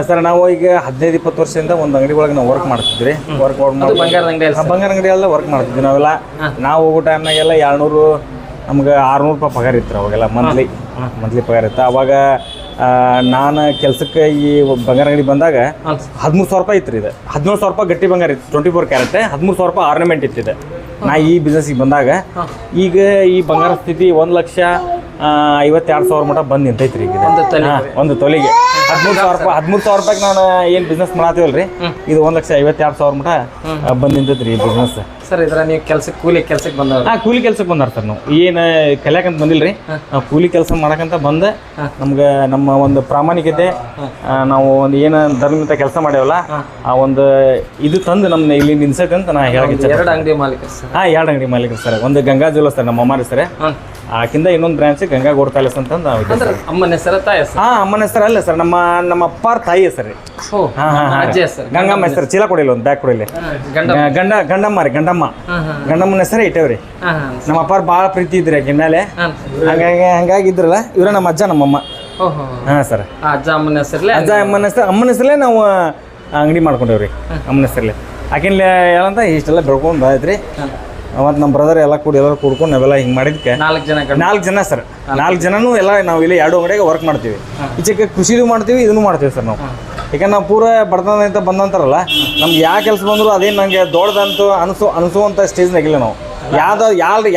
Sir ನಾವು ಈಗ 15-20 ವರ್ಷದಿಂದ ಒಂದು ಅಂಗಡಿ ಒಳಗೆ ನಾವು ವರ್ಕ್ ಮಾಡ್ತಿದ್ವಿ. ಬಂಗಾರದ ಅಂಗಡಿ ಬಂಗಾರ ಅಂಗಡಿ ಎಲ್ಲ ವರ್ಕ್ ಮಾಡ್ತಿದ್ವಿ ನಾವೆಲ್ಲ. ನಾವು ಹೋಗೋ ಟೈಮ್ನಾಗೆಲ್ಲ 200 ನಮ್ಗೆ 600 ರೂಪಾಯಿ ಪಗಾರ ಇತ್ತು ಅವಾಗೆಲ್ಲ. ಮಂತ್ಲಿ ಪಗಾರ ಇತ್ತು ಅವಾಗ. ನಾನು ಕೆಲಸಕ್ಕೆ ಈ ಬಂಗಾರ ಅಂಗಡಿ ಬಂದಾಗ 13,000 ರೂಪಾಯಿ ಇತ್ತು ಇದು. 17,000 ರೂಪಾಯಿ ಗಟ್ಟಿ ಬಂಗಾರ ಇತ್ತು, 24 ಕ್ಯಾರೆಟ್. 13,000 ರೂಪಾಯಿ ಆರ್ನಮೆಂಟ್ ಇತ್ತಿದೆ ನಾ ಈ ಬಿಸ್ನೆಸ್ಸಿಗೆ ಬಂದಾಗ. ಈಗ ಈ ಬಂಗಾರ ಸ್ಥಿತಿ 1,52,000 ಮಟ್ಟ ಬಂದು ನಿಂತೈತ್ರಿ ಈಗ. ಒಂದು ತೊಲೆಗೆ 13,000 ರೂಪಾಯಿಗೆ ನಾನು ಏನು ಬಿಸ್ನೆಸ್ ಮಾಡತ್ತೀವಲ್ರಿ, ಇದು 1,52,000 ಮಟ್ಟ ಬಂದು ನಿಂತೈತ್ರಿ ಈ ಬಿಸ್ನೆಸ್. ಸರ್ ಇದ್ರ ನೀವು ಕೂಲಿ ಕೆಲ್ಸಕ್ಕೆ ಬಂದವ್ರು? ಕೂಲಿ ಕೆಲ್ಸಕ್ಕೆ ಬಂದಾರ ಸರ್. ನಾವು ಏನು ಕಲಿಯಾಕಂತ ಬಂದಿಲ್ರಿ, ನಾವು ಕೂಲಿ ಕೆಲಸ ಮಾಡಕಂತ ಬಂದು ನಮ್ಗೆ ನಮ್ಮ ಒಂದು ಪ್ರಾಮಾಣಿಕತೆ, ನಾವು ಒಂದು ಏನು ಧರ್ಮದ ಕೆಲಸ ಮಾಡ್ಯಾವಲ್ಲ ಆ ಒಂದು ಇದು ತಂದು ನಮ್ಮನ್ನ ಇಲ್ಲಿ ನಿಲ್ಸೈತೆ ಅಂತ ನಾ ಹೇಳಕ್ಕೆ. 2 ಅಂಗಡಿ ಮಾಲೀಕರು ಸರ್? 2 ಅಂಗಡಿ ಮಾಲೀಕರು ಸರ್. ಒಂದು ಗಂಗಾ ಜ್ಯುವೆಲ್ಲರ್ಸ್ ಸರ್ ನಮ್ಮ ಅಮ್ಮಾರಿ ಸರ್, ಆಕಿಂದ ಇನ್ನೊಂದು ಬ್ರಾಂಚ್ ಗಂಗಾ ಗೋಲ್ಡ್ ಪ್ಯಾಲೇಸ್ ಅಂತ ನಾವು. ಅಮ್ಮನ ಹೆಸರು ತಾಯಿ ಹೆಸರು? ಅಮ್ಮನ ಹೆಸರು ಅಲ್ಲ ಸರ್, ನಮ್ಮ ಅಪ್ಪಾರ ತಾಯಿ ಹೆಸರು. ಗಂಗಮ್ಮ ಹೆಸರು. ಚೀಲ ಕೊಡಿಲ್ಲ, ಒಂದು ಬ್ಯಾಗ್ ಕೊಡಿಲ್ಲ. ಗಂಡಮ್ಮನ ಹೆಸರೇ ಇಟ್ಟೇವ್ರಿ. ನಮ್ಮ ಅಪ್ಪಾರ ಭಾಳ ಪ್ರೀತಿ ಇದ್ರಿ ಆಕೆ ಮೇಲೆ, ಹಂಗಾಗಿ ಇದ್ರಲ್ಲ ಇವ್ರ ನಮ್ಮ ಅಜ್ಜ ನಮ್ಮಮ್ಮ. ಸರ್ ಅಮ್ಮನ ಹೆಸರಲ್ಲೇ ನಾವು ಅಂಗಡಿ ಮಾಡ್ಕೊಂಡೇವ್ರಿ. ಅಮ್ಮನ ಹೆಸರಲ್ಲೇ ಆಕಿನ ಏನಂತ ಇಷ್ಟೆಲ್ಲ ಬೆಳ್ಕೊಂಡು ಬಂದೈತ್ರಿ. ಮತ್ತು ನಮ್ಮ ಬ್ರದರ್ ಎಲ್ಲ ಎಲ್ಲರೂ ಕೂಡ್ಕೊಂಡು ನಾವೆಲ್ಲ ಹಿಂಗೆ ಮಾಡಿದ್ಕೆ 4 ಜನ ಸರ್. 4 ಜನನೂ ಎಲ್ಲ ನಾವು ಇಲ್ಲಿ 2 ಅಂಗಡಿಯಾಗ ವರ್ಕ್ ಮಾಡ್ತೀವಿ. ಈಚೆಗೆ ಕೃಷಿನೂ ಮಾಡ್ತೀವಿ, ಇದನ್ನು ಮಾಡ್ತೀವಿ ಸರ್ ನಾವು. ಯಾಕಂದ್ರೆ ನಾವು ಪೂರ ಬಡತನದಿಂದ ಬಂದಂತಾರಲ್ಲ, ನಮ್ಗೆ ಯಾವ ಕೆಲಸ ಬಂದರೂ ಅದೇನು ನನಗೆ ದೊಡ್ಡದಂತೂ ಅನಿಸುವಂಥ ಸ್ಟೇಜ್ನಾಗಿಲ್ಲ ನಾವು.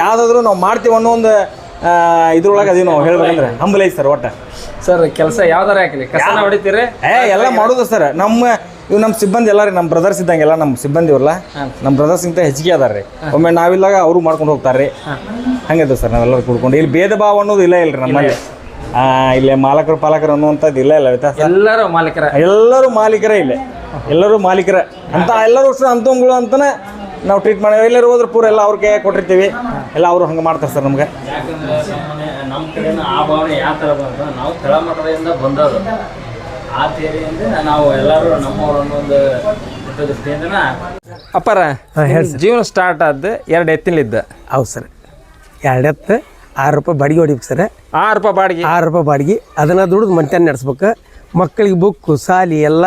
ಯಾವುದಾದ್ರೂ ನಾವು ಮಾಡ್ತೀವಿ ಅನ್ನೋ ಒಂದು ಇದ್ರೊಳಗೆ ಅದೇ ನಾವು ಹೇಳ್ಬೇಕಂದ್ರೆ ಹಂಬಲ್ ಐತಿ ಸರ್. ಒಟ್ಟು ಸರ್ ಕೆಲಸ ಯಾವ್ದಾರ ಹಾಕಲಿ ಕಸನ ಹೊಡಿತೀರಿ? ಎಲ್ಲ ಮಾಡೋದು ಸರ್. ನಮ್ಮ ಸಿಬ್ಬಂದಿ ಎಲ್ಲ ರೀ, ನಮ್ಮ ಬ್ರದರ್ಸ್ ಇದ್ದಂಗೆಲ್ಲ ನಮ್ಮ ಸಿಬ್ಬಂದಿ ಅವರಲ್ಲ, ನಮ್ಮ ಬ್ರದರ್ಸ್ಗಿಂತ ಹೆಚ್ಚಿಗೆ ಅದಾರ ರೀ. ಒಮ್ಮೆ ನಾವಿಲ್ಲಾಗ ಅವರು ಮಾಡ್ಕೊಂಡು ಹೋಗ್ತಾರೆ ರೀ. ಹಂಗಿದೆ ಸರ್. ನಾವೆಲ್ಲರೂ ಕೂಡ್ಕೊಂಡು ಇಲ್ಲಿ ಭೇದ ಭಾವ ಅನ್ನೋದು ಇಲ್ಲ ಇಲ್ರಿ ನಮ್ಮಲ್ಲಿ. ಇಲ್ಲೇ ಪಾಲಕರು ಅನ್ನುವಂಥದ್ದು ಇಲ್ಲ ವ್ಯತ್ಯಾಸ. ಎಲ್ಲರೂ ಮಾಲೀಕರೇ ಇಲ್ಲೇ. ಎಲ್ಲರೂ ಮಾಲೀಕರ ಅಂತ ಎಲ್ಲರೂ ಅಂತಂಗಳು ಅಂತಲೇ ನಾವು ಟ್ರೀಟ್ ಮಾಡಿ. ಎಲ್ಲರೂ ಹೋದ್ರೆ ಪೂರ ಎಲ್ಲ ಅವ್ರಿಗೆ ಕೊಟ್ಟಿರ್ತೀವಿ, ಎಲ್ಲ ಅವರು ಹಂಗೆ ಮಾಡ್ತಾರೆ ಸರ್ ನಮ್ಗೆ. ನಮ್ಮ ಕಡೆನೂ ಆ ಭಾವನೆ ಯಾವ ಥರ ಬಂತು, ನಾವು ಕೆಳಮಟ್ಟದಿಂದ ಬಂದವರು ಆ ಥೇರಿಯಿಂದ ನಾವು ಎಲ್ಲರೂ ನಮ್ಮವ್ರು ಅನ್ನೊಂದು ದೃಷ್ಟಿಯಿಂದ. ಅಪ್ಪಾರ ಜೀವನ ಸ್ಟಾರ್ಟ್ ಆದ್ದು 2 ಎತ್ತಿನಲ್ಲಿದ್ದ? ಹೌದು ಸರ್. 2 ಎತ್ತು 6 ರೂಪಾಯಿ ಬಾಡಿಗೆ ಹೊಡಿಬೇಕು ಸರ್. 6 ರೂಪಾಯಿ ಬಾಡಿಗೆ? 6 ರೂಪಾಯಿ ಬಾಡಿಗೆ. ಅದನ್ನು ದುಡಿದು ಮಂತ್ಯಾನ ನಡೆಸ್ಬೇಕು. ಮಕ್ಕಳಿಗೆ ಬುಕ್ಕು ಸಾಲಿ ಎಲ್ಲ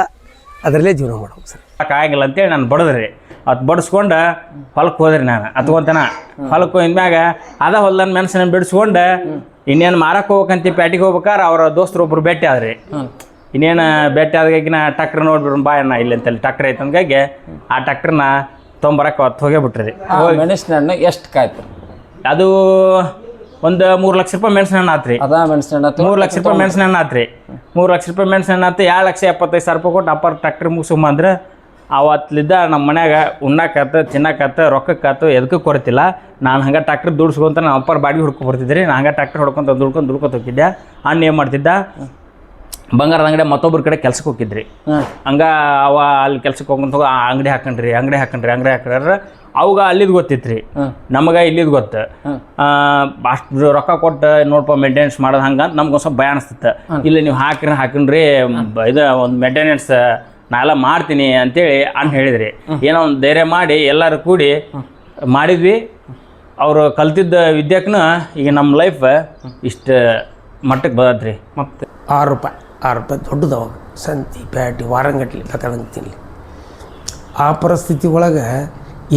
ಅದರಲ್ಲೇ ಜೀವನ ಮಾಡ್ಬೇಕು ಸರ್. ಆಗಿಲ್ಲ ಅಂತೇಳಿ ನಾನು ಬಡದ್ರಿ. ಅದು ಬಡಿಸ್ಕೊಂಡು ಹೊಲಕ್ಕೆ ಹೋದ್ರಿ. ನಾನು ಅತ್ಕೊಂತನ ಹೊಲಕ್ಕೆ ಹೋದ್ಮ್ಯಾಗ ಅದ ಹೊಲ್ದನ್ನ ಮೆಣಸನ್ನ ಬಿಡಿಸ್ಕೊಂಡು ಇನ್ನೇನು ಮಾರಕ್ಕೆ ಹೋಗ್ಬೇಕಂತ ಪ್ಯಾಟಿಗೆ ಹೋಗ್ಬೇಕಾರೆ ಅವ್ರ ದೋಸ್ತರು ಒಬ್ರು ಭೇಟಿ ಆದ್ರಿ. ಇನ್ನೇನು ಭೇಟಿ ಆದಾಗಿನ ಟ್ಯಾಕ್ಟ್ರ್ ನೋಡ್ಬಿಡ್ರಿ ಬಾ ಅಣ್ಣ ಇಲ್ಲಿ ಅಂತೇಳಿ ಟ್ಯಾಕ್ಟ್ರ್ ಐತೆ ಅಂದಾಗೆ ಆ ಟ್ಯಾಕ್ಟ್ರನ್ನ ತೊಗೊಂಬರಕ್ಕೆ ಹೊತ್ತು ಹೋಗೇಬಿಟ್ರಿ. ಮೆಣಸಿನ ಹಣ್ಣು ಎಷ್ಟು ಕಾಯ್ತು? ಅದು ಒಂದು 3 ಲಕ್ಷ ರೂಪಾಯಿ ಮೆಣಸಿನ ಹಣ್ಣು ಆತ್ರಿ. 3 ಲಕ್ಷ ರೂಪಾಯಿ ಮೆಣಸಿನ ಹಣ್ಣು ಆತ್ರಿ. 3 ಲಕ್ಷ ರೂಪಾಯಿ ಮೆಣಸಿನ ಹಣ್ಣು ಆತು. 2,75,000 ರೂಪಾಯಿ ಕೊಟ್ಟು ಅಪ್ಪಾರ ಟ್ಯಾಕ್ಟ್ರ್ ಮುಗಿಸ್ಕೊಂಬಂದ್ರೆ ಅವತ್ತಲಿದ್ದ ನಮ್ಮ ಮನ್ಯಾಗ ಉಣ್ಣಾಕತ್ತು ತಿನ್ನಕತ್ತು ರೊಕ್ಕಕ್ಕಾತು ಎದಕ್ಕೂ ಕೊರತಿಲ್ಲ. ನಾನು ಹಂಗೆ ಟ್ಯಾಕ್ಟ್ರ್ ದುಡ್ಸ್ಕೊಂತ ನಮ್ಮ ಅಪ್ಪಾರ ಬಾಡಿಗೆ ಹುಡ್ಕೊ ಬರ್ತಿದ್ರಿ. ನಾನು ಹಂಗೆ ಟ್ಯಾಕ್ಟ್ರ್ ಹೊಡ್ಕೊಂತ ದುಡ್ಕೊತ ಹೋಗಿದ್ದೆ. ಅಣ್ಣ ಏನು ಮಾಡ್ತಿದ್ದ, ಬಂಗಾರದ ಅಂಗಡಿ ಮತ್ತೊಬ್ಬರ ಕಡೆ ಕೆಲ್ಸಕ್ಕೆ ಹೋಗಿದ್ರಿ. ಹಂಗೆ ಅವ ಅಲ್ಲಿ ಕೆಲ್ಸಕ್ಕೆ ಹೋಗ್ಕೊಂತ ಹೋಗಿ ಅಂಗಡಿ ಹಾಕೊಂಡ್ರಿ ಅವಾಗ ಅಲ್ಲಿದ್ದು ಗೊತ್ತಿತ್ತು ರೀ, ನಮಗೆ ಇಲ್ಲಿದ್ದು ಗೊತ್ತು. ಅಷ್ಟು ರೊಕ್ಕ ಕೊಟ್ಟು ನೋಡಪ್ಪ ಮೇಂಟೆನೆನ್ಸ್ ಮಾಡೋದು ಹಂಗೆ ಅಂತ ನಮ್ಗೆ ಒಂದು ಸ್ವಲ್ಪ ಭಯ ಅನಿಸ್ತಿತ್ತು. ಇಲ್ಲಿ ನೀವು ಹಾಕಿನ್ರಿ ಇದು ಒಂದು ಮೇಂಟೆನೆನ್ಸ್ ನಾ ಎಲ್ಲ ಮಾಡ್ತೀನಿ ಅಂತೇಳಿ ಅಣ್ಣ ಹೇಳಿದ್ರಿ. ಏನೋ ಒಂದು ಧೈರ್ಯ ಮಾಡಿ ಎಲ್ಲರೂ ಕೂಡಿ ಮಾಡಿದ್ವಿ. ಅವರು ಕಲ್ತಿದ್ದ ವಿದ್ಯಾಕ್ಕೂ ಈಗ ನಮ್ಮ ಲೈಫ್ ಇಷ್ಟು ಮಟ್ಟಕ್ಕೆ ಬದತ್ರಿ. ಮತ್ತು 6 ರೂಪಾಯಿ ದೊಡ್ಡದು ಅವಾಗ ಸಂತಿ ಪ್ಯಾಟಿ ವಾರಂಗಟ್ಲಿ ಬೇಕಾದಂಗೆ ತಿನ್ನಲಿ. ಆ ಪರಿಸ್ಥಿತಿ ಒಳಗೆ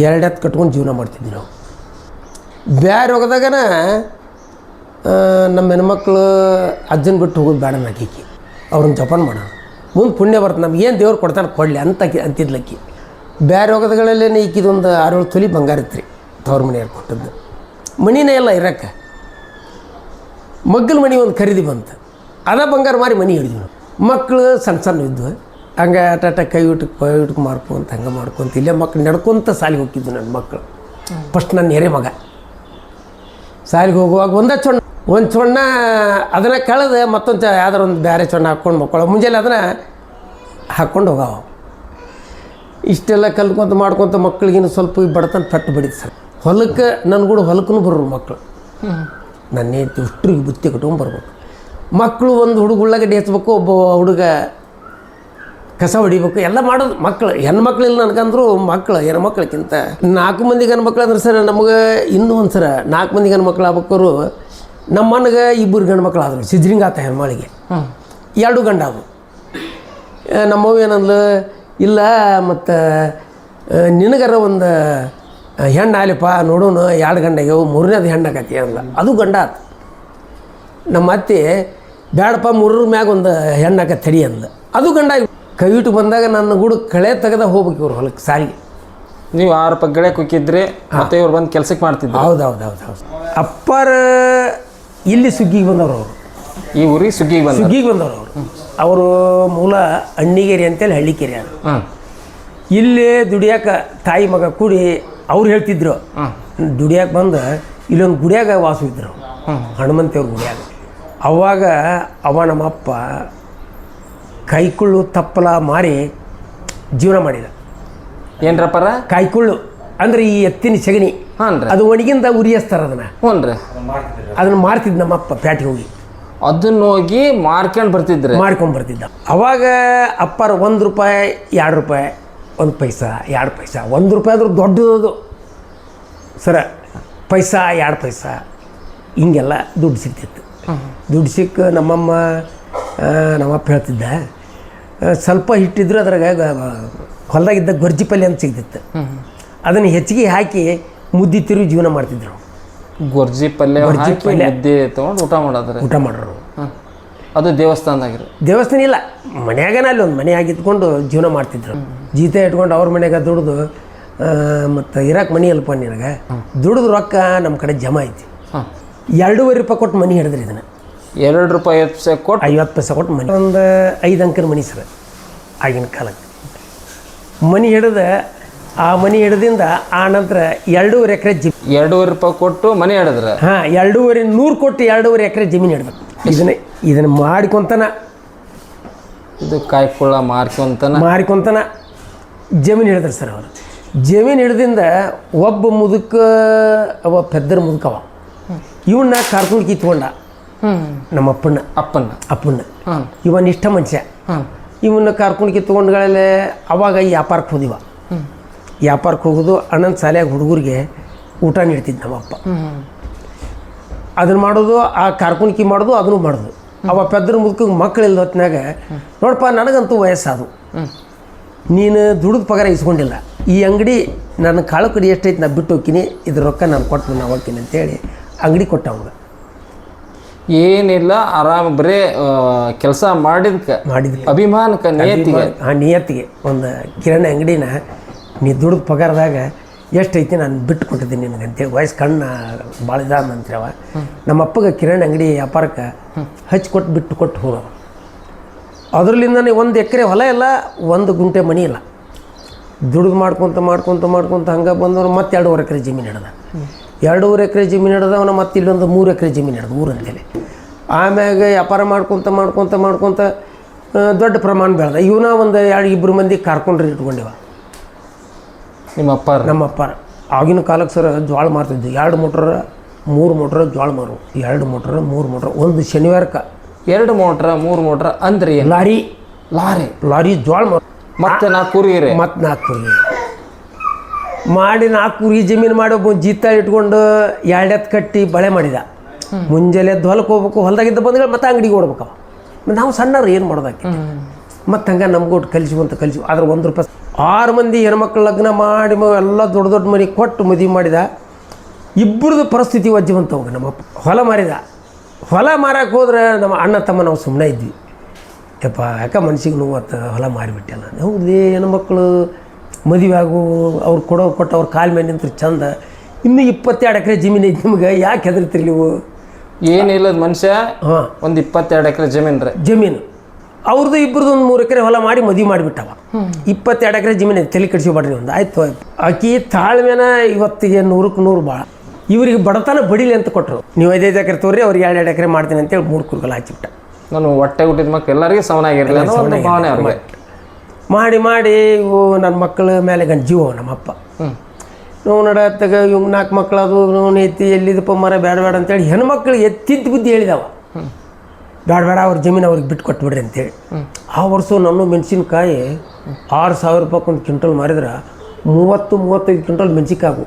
2 ಎತ್ತು ಕಟ್ಕೊಂಡು ಜೀವನ ಮಾಡ್ತಿದ್ವಿ ನಾವು. ಬ್ಯಾರೆ ಹೋಗದಾಗನ ನಮ್ಮ ಹೆಣ್ಮಕ್ಳು ಅಜ್ಜನ ಬಿಟ್ಟು ಹೋಗೋದು ಬೇಡ ನಾಕಿ ಅವ್ರನ್ನ ಜಪಾನ್ ಮಾಡೋಣ, ಮುಂದೆ ಪುಣ್ಯ ಬರ್ತದೆ, ನಮ್ಗೆ ಏನು ದೇವ್ರು ಕೊಡ್ತಾನೆ ಕೊಡಲಿ ಅಂತಿದ್ಲಕ್ಕಿ. ಬ್ಯಾರೆ ಹೋಗದಗಳಲ್ಲೇ ಈಕಿದೊಂದು 6-7 ತೊಲಿ ಬಂಗಾರ ಇತ್ತು ರೀ, ತವ್ರ ಮನೆಯವ್ರು ಕೊಟ್ಟದ್ದು. ಮಣಿನೇ ಎಲ್ಲ ಇರೋಕ್ಕೆ ಮಗ್ಗಲ ಮನೆ ಒಂದು ಖರೀದಿ ಬಂತು, ಅದ ಬಂಗಾರ ಮಾರಿ ಮನೆ ಹಿಡಿದ್ವಿ ನಾವು. ಮಕ್ಕಳು ಸಣ್ಣ ಇದ್ವು. ಹಂಗೆ ಆಟ ಕೈ ಊಟಕ್ಕೆ ಮಾರ್ಕೊಂತ ಹಂಗೆ ಮಾಡ್ಕೊಂತ ಇಲ್ಲೇ ಮಕ್ಳು ನಡ್ಕೊತ ಸಾಲಿಗೆ ಹೋಗಿದ್ವು. ನನ್ನ ಮಕ್ಕಳು ಫಸ್ಟ್ ನನ್ನ ಎರೆ ಮಗ ಸಾಲಿಗೆ ಹೋಗುವಾಗ ಒಂದು ಚೊಣ್ಣ ಅದನ್ನು ಕಳೆದು ಮತ್ತೊಂದು ಯಾವ್ದಾರು ಒಂದು ಬೇರೆ ಚೊಣ್ಣ ಹಾಕ್ಕೊಂಡು ಮಕ್ಕಳು ಮುಂಜಾನೆ ಅದನ್ನು ಹಾಕ್ಕೊಂಡು ಹೋಗಾವ. ಇಷ್ಟೆಲ್ಲ ಕಲ್ತ್ಕೊಂತ ಮಾಡ್ಕೊತ ಮಕ್ಳಿಗಿನ್ನು ಸ್ವಲ್ಪ ಬಡತನ ಪೆಟ್ಟು ಬಡಿತು ಸರ್. ಹೊಲಕ್ಕೆ ನನ್ನ ಹೊಲಕ್ಕೂ ಬರೋರು ಮಕ್ಕಳು. ನನ್ನೇ ಉಷ್ಟ್ರಿಗೆ ಬುತ್ತಿ ಕಟ್ಕೊಂಡು ಬರ್ಬೇಕು. ಮಕ್ಕಳು ಒಂದು ಹುಡುಗುಳ್ಳಾಗಡ್ಡಿ ಹಚ್ಬೇಕು, ಒಬ್ಬ ಹುಡುಗ ಕಸ ಹೊಡಿಬೇಕು, ಎಲ್ಲ ಮಾಡೋದು ಮಕ್ಕಳು. ಹೆಣ್ಮಕ್ಳಿಲ್ಲ ನನಗಂದ್ರು ಮಕ್ಕಳು ಹೆಣ್ಮಕ್ಳಕ್ಕಿಂತ 4 ಮಂದಿ ಗಂಡ್ಮಕ್ಳು ಅಂದ್ರೆ ಸರ್ ನಮಗೆ ಇನ್ನೂ ಒಂದು ಸರ 4 ಮಂದಿ ಗಂಡ್ಮಕ್ಳು ಆಗ್ಬೇಕಾದ್ರು ನಮ್ಮ ಮನೆಗೆ 2 ಗಂಡ್ಮಕ್ಳು ಆದರು. ಸಿಜ್ರಿಂಗ್ ಆತ ಹೆಣ್ಮಳಿಗೆ 2 ಗಂಡ ಅವು. ನಮ್ಮವ್ವ ಏನಂದ್ಲು, ಇಲ್ಲ ಮತ್ತು ನಿನಗರ ಒಂದು ಹೆಣ್ಣು ಆಲಿಪ್ಪ ನೋಡೋಣ, 2 ಗಂಡಾಗ್ಯವು, 3ನೇದು ಹೆಣ್ಣಾಕತಿ ಅಂದ. ಅದು ಗಂಡ ಆತು. ನಮ್ಮ ಅತ್ತೆ ಬ್ಯಾಡಪ್ಪ 3ರ ಮ್ಯಾಗ ಒಂದು ಹೆಣ್ಣಾಕತಿ ತಡಿ ಅಂದ. ಅದು ಗಂಡ. ಕೈವಿಟ್ಟು ಬಂದಾಗ ನನ್ನ ಗೂಡು ಕಳೆ ತೆಗೆದ ಹೋಗ್ಬೇಕು ಇವ್ರು ಹೊಲಕ್ಕೆ ಸಾಲಿಗೆ. ನೀವು 6 ರೂಪಾಯಿ ಗೆಳೆ ಕುಕ್ಕಿದ್ರಿ, ಮತ್ತೆ ಇವ್ರು ಬಂದು ಕೆಲ್ಸಕ್ಕೆ ಮಾಡ್ತಿದ್ರು. ಹೌದು. ಅಪ್ಪಾರ ಇಲ್ಲಿ ಸುಗ್ಗಿಗೆ ಬಂದವರು. ಅವರು ಈ ಊರಿಗೆ ಸುಗ್ಗಿಗೆ ಬಂದವರು. ಅವರು ಮೂಲ ಅಣ್ಣಿಗೇರಿ ಅಂತೇಳಿ ಹಳ್ಳಿಕೆರೆ ಅದು. ಇಲ್ಲಿ ದುಡಿಯಾಕ ತಾಯಿ ಮಗ ಕೂಡಿ ಅವ್ರು ಹೇಳ್ತಿದ್ರು, ದುಡಿಯಾಕೆ ಬಂದು ಇಲ್ಲೊಂದು ಗುಡಿಯಾಗ ವಾಸ ಇದ್ರು, ಹನುಮಂತಿಯವ್ರ ಗುಡಿಯಾಗ. ಅವಾಗ ನಮ್ಮಪ್ಪ ಕೈಕುಳ್ಳು ತಪ್ಪಲ ಮಾರಿ ಜೀವನ ಮಾಡಿದ. ಏನ್ರಪ್ಪರ ಕಾಯ್ಕುಳ್ಳು ಅಂದ್ರೆ ಈ ಎತ್ತಿನ ಸಗಣಿ, ಅದು ಒಣಗಿಂದ ಉರಿಯಸ್ತಾರ ಅದನ್ನ ಮಾರ್ತಿದ್ ನಮ್ಮಪ್ಪ ಪ್ಯಾಟಿಗೆ ಹೋಗಿ. ಅದನ್ನ ಹೋಗಿ ಮಾರ್ಕೊಂಡು ಬರ್ತಿದ್ದ. ಅವಾಗ ಅಪ್ಪಾರ 1 ರೂಪಾಯಿ 2 ರೂಪಾಯಿ 1 ಪೈಸಾ 2 ಪೈಸಾ 1 ರೂಪಾಯಿ ಆದ್ರೂ ದೊಡ್ಡದು ಸರ, ಪೈಸಾ 2 ಪೈಸಾ ಹಿಂಗೆಲ್ಲ ದುಡ್ಡು ಸಿಗ್ತಿತ್ತು. ದುಡ್ಡು ಸಿಕ್ಕ ನಮ್ಮಪ್ಪ ಹೇಳ್ತಿದ್ದ, ಸ್ವಲ್ಪ ಹಿಟ್ಟಿದ್ರು ಅದ್ರಾಗ ಹೊಲದಾಗಿದ್ದ ಗೊರ್ಜಿ ಪಲ್ಯ ಅಂತ ಸಿಗ್ತಿತ್ತು. ಅದನ್ನು ಹೆಚ್ಚಿಗೆ ಹಾಕಿ ಮುದ್ದೆ ತಿರುಗಿ ಜೀವನ ಮಾಡ್ತಿದ್ರು. ಗೊರ್ಜಿ ಪಲ್ಯ ಮುದ್ದೆ ತೊಗೊಂಡು ಊಟ ಮಾಡೋರು. ಅದು ದೇವಸ್ಥಾನ ಇಲ್ಲ, ಮನ್ಯಾಗನ ಅಲ್ಲಿ ಒಂದು ಮನೆ ಆಗಿದ್ಕೊಂಡು ಜೀವನ ಮಾಡ್ತಿದ್ರು. ಜೀತ ಇಟ್ಕೊಂಡು ಅವ್ರ ಮನೆಯಾಗ ದುಡ್ದು, ಮತ್ತು ಇರಾಕ್ ಮನೆ ಅಲ್ಪ ನಿನಗೆ ದುಡ್ದು ರೊಕ್ಕ ನಮ್ಮ ಕಡೆ ಜಮಾ ಐತಿ. 2.5 ರೂಪಾಯಿ ಕೊಟ್ಟು ಮನೆ ಹಿಡಿದ್ರಿ. ಇದನ್ನು 2 ರೂಪಾಯಿ 50 ಪೈಸೆ ಕೊಟ್ಟು ಮನೆ, ಒಂದು 5 ಅಂಕನ ಮನೆ ಸರ್ ಆಗಿನ ಕಾಲಕ್ಕೆ ಮನೆ ಹಿಡಿದ. ಆ ಮನೆ ಹಿಡ್ದಿಂದ ಆ ನಂತರ 2.5 ಎಕರೆ 2.5 ರೂಪಾಯಿ ಕೊಟ್ಟು ಮನೆ ಹಿಡಿದ್ರೆ 100 ಕೊಟ್ಟು 2.5 ಎಕರೆ ಜಮೀನು ಹಿಡಿದ್ರು. ಇದನ್ನು ಮಾಡ್ಕೊಂತನ, ಇದು ಕಾಯ್ಕೊಳ್ಳ ಮಾರ್ಕೊಂತನ ಜಮೀನು ಹಿಡಿದ್ರು ಸರ್ ಅವರು. ಜಮೀನು ಹಿಡ್ದಿಂದ ಒಬ್ಬ ಮುದುಕ, ಪೆದ್ದರ ಮುದುಕವ, ಇವನ್ನ ಕರ್ಕೊಂಡು ಕಿತ್ಕೊಂಡ ನಮ್ಮ ಅಪ್ಪನ್ನ. ಇವನ್ ಇಷ್ಟ ಮನುಷ್ಯ. ಇವನ್ನ ಕರ್ಕೊಂಡು ಕಿತ್ಕೊಂಡ್ಗಳೇ ಅವಾಗ ವ್ಯಾಪಾರಕ್ಕೆ ಹೋದಿವ. ವ್ಯಾಪಾರಕ್ಕೆ ಹೋಗೋದು, ಅಣ್ಣನ ಶಾಲೆಯಾಗ ಹುಡುಗರಿಗೆ ಊಟ ನೀಡ್ತಿದ್ದು ನಮ್ಮಪ್ಪ. ಅದನ್ನು ಮಾಡೋದು, ಆ ಕಾರ್ಕುಣಿಕೆ ಮಾಡೋದು, ಅದನ್ನು ಮಾಡೋದು. ಅವ ಪೆದ್ರ ಮುದುಕ ಮಕ್ಕಳಿಲ್ಲ ಹೊತ್ತಿನಾಗ, ನೋಡಪ್ಪ ನನಗಂತೂ ವಯಸ್ಸಾದು, ನೀನು ದುಡಿದ ಪಗಾರ ಇಸ್ಕೊಂಡಿಲ್ಲ, ಈ ಅಂಗಡಿ ನನ್ನ ಕಾಳು ಕಡಿ ಎಷ್ಟೈತೆ ನಾ ಬಿಟ್ಟು ಹೋಗ್ತೀನಿ, ಇದ್ರ ರೊಕ್ಕ ನಾನು ಕೊಟ್ಟು ನಾವು ಹೋಗ್ತೀನಿ ಅಂತೇಳಿ ಅಂಗಡಿ ಕೊಟ್ಟ ಅವಾಗ. ಏನಿಲ್ಲ, ಆರಾಮ ಬರೇ ಕೆಲಸ ಮಾಡಿದ್ಕೆ ಅಭಿಮಾನಕ್ಕೆ ನಿಯತ್ತಿಗೆ ಒಂದು ಕಿರಾಣಿ ಅಂಗಡಿನ ನೀ ದುಡಿದ ಪಗಾರದಾಗ ಎಷ್ಟೈತಿ ನಾನು ಬಿಟ್ಟು ಕೊಟ್ಟಿದ್ದೀನಿ ನಿನಗಂತೇಳಿ. ವಯಸ್ಸು ಕಣ್ಣ ಭಾಳ ಇದಾದಂತ್ರಿ ಅವ. ನಮ್ಮ ಅಪ್ಪಗೆ ಕಿರಾಣಿ ಅಂಗಡಿ ವ್ಯಾಪಾರಕ್ಕೆ ಹಚ್ಕೊಟ್ಟು ಬಿಟ್ಟು ಕೊಟ್ಟು ಹೋಗವ. ಅದರಲ್ಲಿಂದನೇ 1 ಎಕರೆ ಹೊಲ ಇಲ್ಲ, 1 ಗುಂಟೆ ಮನಿ ಇಲ್ಲ. ದುಡಿದು ಮಾಡ್ಕೊತ ಹಂಗೆ ಬಂದವರು ಮತ್ತೆ 2.5 ಎಕರೆ ಜಮೀನು ಹಿಡ್ದ. 2.5 ಎಕರೆ ಜಮೀನು ಹಿಡ್ದವನ ಮತ್ತೆ ಇಲ್ಲೊಂದು 3 ಎಕರೆ ಜಮೀನು ಹಿಡ್ದು ಊರಂತೇಳಿ. ಆಮ್ಯಾಗ ವ್ಯಾಪಾರ ಮಾಡ್ಕೊತ ದೊಡ್ಡ ಪ್ರಮಾಣ ಬೆಳೆದ. ಇವನ ಒಂದು 2-2 ಮಂದಿ ಕಾರ್ಕೊಂಡ್ರಿ ಇಟ್ಕೊಂಡಿವ. ನಮ್ಮಪ್ಪಾರ ಆಗಿನ ಕಾಲಕ್ಕೆ ಸರ್ ಜೋಳ ಮಾರ್ತಿದ್ವಿ. 2 ಮೋಟ್ರ 3 ಮೋಟ್ರ ಜೋಳ ಮಾರು, 2 ಮೋಟ್ರ 3 ಮೋಟ್ರ ಒಂದು ಶನಿವಾರಕ್ಕೆ 2 ಮೋಟ್ರ 3 ಮೋಟ್ರ ಅಂದ್ರೆ ಲಾರಿ ಜೋಳ ಮಾರು. ಮತ್ತೆ 4 ಕೂರಿಗೆ ಮಾಡಿ 4 ಕೂರಿಗೆ ಜಮೀನು ಮಾಡಿ ಒಬ್ಬ ಜೀತ ಇಟ್ಕೊಂಡು 2 ಎತ್ತು ಕಟ್ಟಿ ಬಳೆ ಮಾಡಿದ. ಮುಂಜಾನೆ ಹೊಲಕ್ಕೆ ಹೋಗ್ಬೇಕು, ಹೊಲದಾಗಿದ್ದ ಬಂದ್ಗಳು ಮತ್ತೆ ಅಂಗಡಿಗೆ ಓಡ್ಬೇಕವ. ನಾವು ಸಣ್ಣವ್ರು ಏನು ಮಾಡೋದಾಕಿ ಮತ್ತು ಹಂಗೆ ನಮ್ಗೊಟ್ಟು ಕಲಿಸಿ ಆದ್ರೆ 1 ರೂಪಾಯಿ. 6 ಮಂದಿ ಹೆಣ್ಮಕ್ಳು ಲಗ್ನ ಮಾಡಿ ಎಲ್ಲ ದೊಡ್ಡ ಮನೆ ಕೊಟ್ಟು ಮದುವೆ ಮಾಡಿದ. ಇಬ್ಬರದು ಪರಿಸ್ಥಿತಿ ವಜ್ಜವಂತ ಹೋಗ. ನಮ್ಮಪ್ಪ ಹೊಲ ಮಾರಿದ. ಹೊಲ ಮಾರಕ್ಕೆ ಹೋದ್ರೆ ನಮ್ಮ ಅಣ್ಣ ತಮ್ಮ ನಾವು ಸುಮ್ಮನೆ ಇದ್ವಿ. ಯಪ್ಪ ಯಾಕೆ ಮನ್ಸಿಗೆ ನೋವತ್ತು ಹೊಲ ಮಾರಿಬಿಟ್ಟಲ್ಲ. ಹೌದೇ ಹೆಣ್ಮಕ್ಳು ಮದುವೆ ಆಗು, ಅವ್ರು ಕೊಟ್ಟು ಅವ್ರ ಕಾಲ ಮೇಲೆ ನಿಂತ್ರು ಚಂದ. ಇನ್ನೂ 22 ಎಕರೆ ಜಮೀನು ಐತಿ ನಿಮ್ಗೆ, ಯಾಕೆ ಹೆದರ್ತೀರಿ ನೀವು? ಏನಿಲ್ಲ ಮನುಷ್ಯ ಒಂದು 22 ಎಕರೆ ಜಮೀನು ಅವ್ರದ್ದು ಇಬ್ಬರದ್ದು ಒಂದು 3 ಎಕರೆ ಹೊಲ ಮಾಡಿ ಮದುವೆ ಮಾಡಿಬಿಟ್ಟವ. 22 ಎಕರೆ ಜಮೀನು ತಲೆ ಕೆಡಿಸಿಬಿಡ್ರಿ ಒಂದು. ಆಯ್ತು ಆಕಿ ತಾಳ್ಮೆನ ಇವತ್ತಿಗೆ 100ಕ್ಕೆ 100 ಭಾಳ. ಇವ್ರಿಗೆ ಬಡತನ ಬಡಿಲಿ ಅಂತ ಕೊಟ್ಟರು. ನೀವು 5 ಎಕರೆ ತೋರಿ ಅವ್ರಿಗೆ 2 ಎಕರೆ ಮಾಡ್ತೀನಿ ಅಂತೇಳಿ 3 ಕುರ್ಕಲ್ ಹಚ್ಚಿಬಿಟ್ಟ. ನಾನು ಹೊಟ್ಟೆ ಹುಟ್ಟಿದ ಮಕ್ಕಳು ಎಲ್ಲರಿಗೂ ಸಮನಾಗಿರಲಿಲ್ಲ ಭಾವನೆ ಅವ್ರಿಗೆ. ಮಾಡಿ ಇವು ನನ್ನ ಮಕ್ಕಳ ಮೇಲೆ ಗಂಟು ಜೀವ ನಮ್ಮಪ್ಪ. ನಾವು ನಡತ್ತಾಗ ಇವ್ 4 ಮಕ್ಕಳು ಅದು ನೋವು ಎತ್ತಿ ಎಲ್ಲಿದಪ್ಪ ಮರ ಬೇಡ ಅಂತೇಳಿ ಹೆಣ್ಮಕ್ಳು ಎತ್ತಿದ್ದು ಬುದ್ಧಿ ಹೇಳಿದವ. ಬೇಡ ಅವ್ರ ಜಮೀನು ಅವ್ರಿಗೆ ಬಿಟ್ಟು ಕೊಟ್ಬಿಡ್ರಿ ಅಂತೇಳಿ. ಆ ವರ್ಷ ನನ್ನ ಮೆಣಸಿನ್ಕಾಯಿ 6,000 ರೂಪಾಯಿ ಒಂದು ಕ್ವಿಂಟಲ್ ಮಾರಿದ್ರೆ 30-35 ಕ್ವಿಂಟಲ್ ಮೆಣಸಿನ್ಕಾಗು.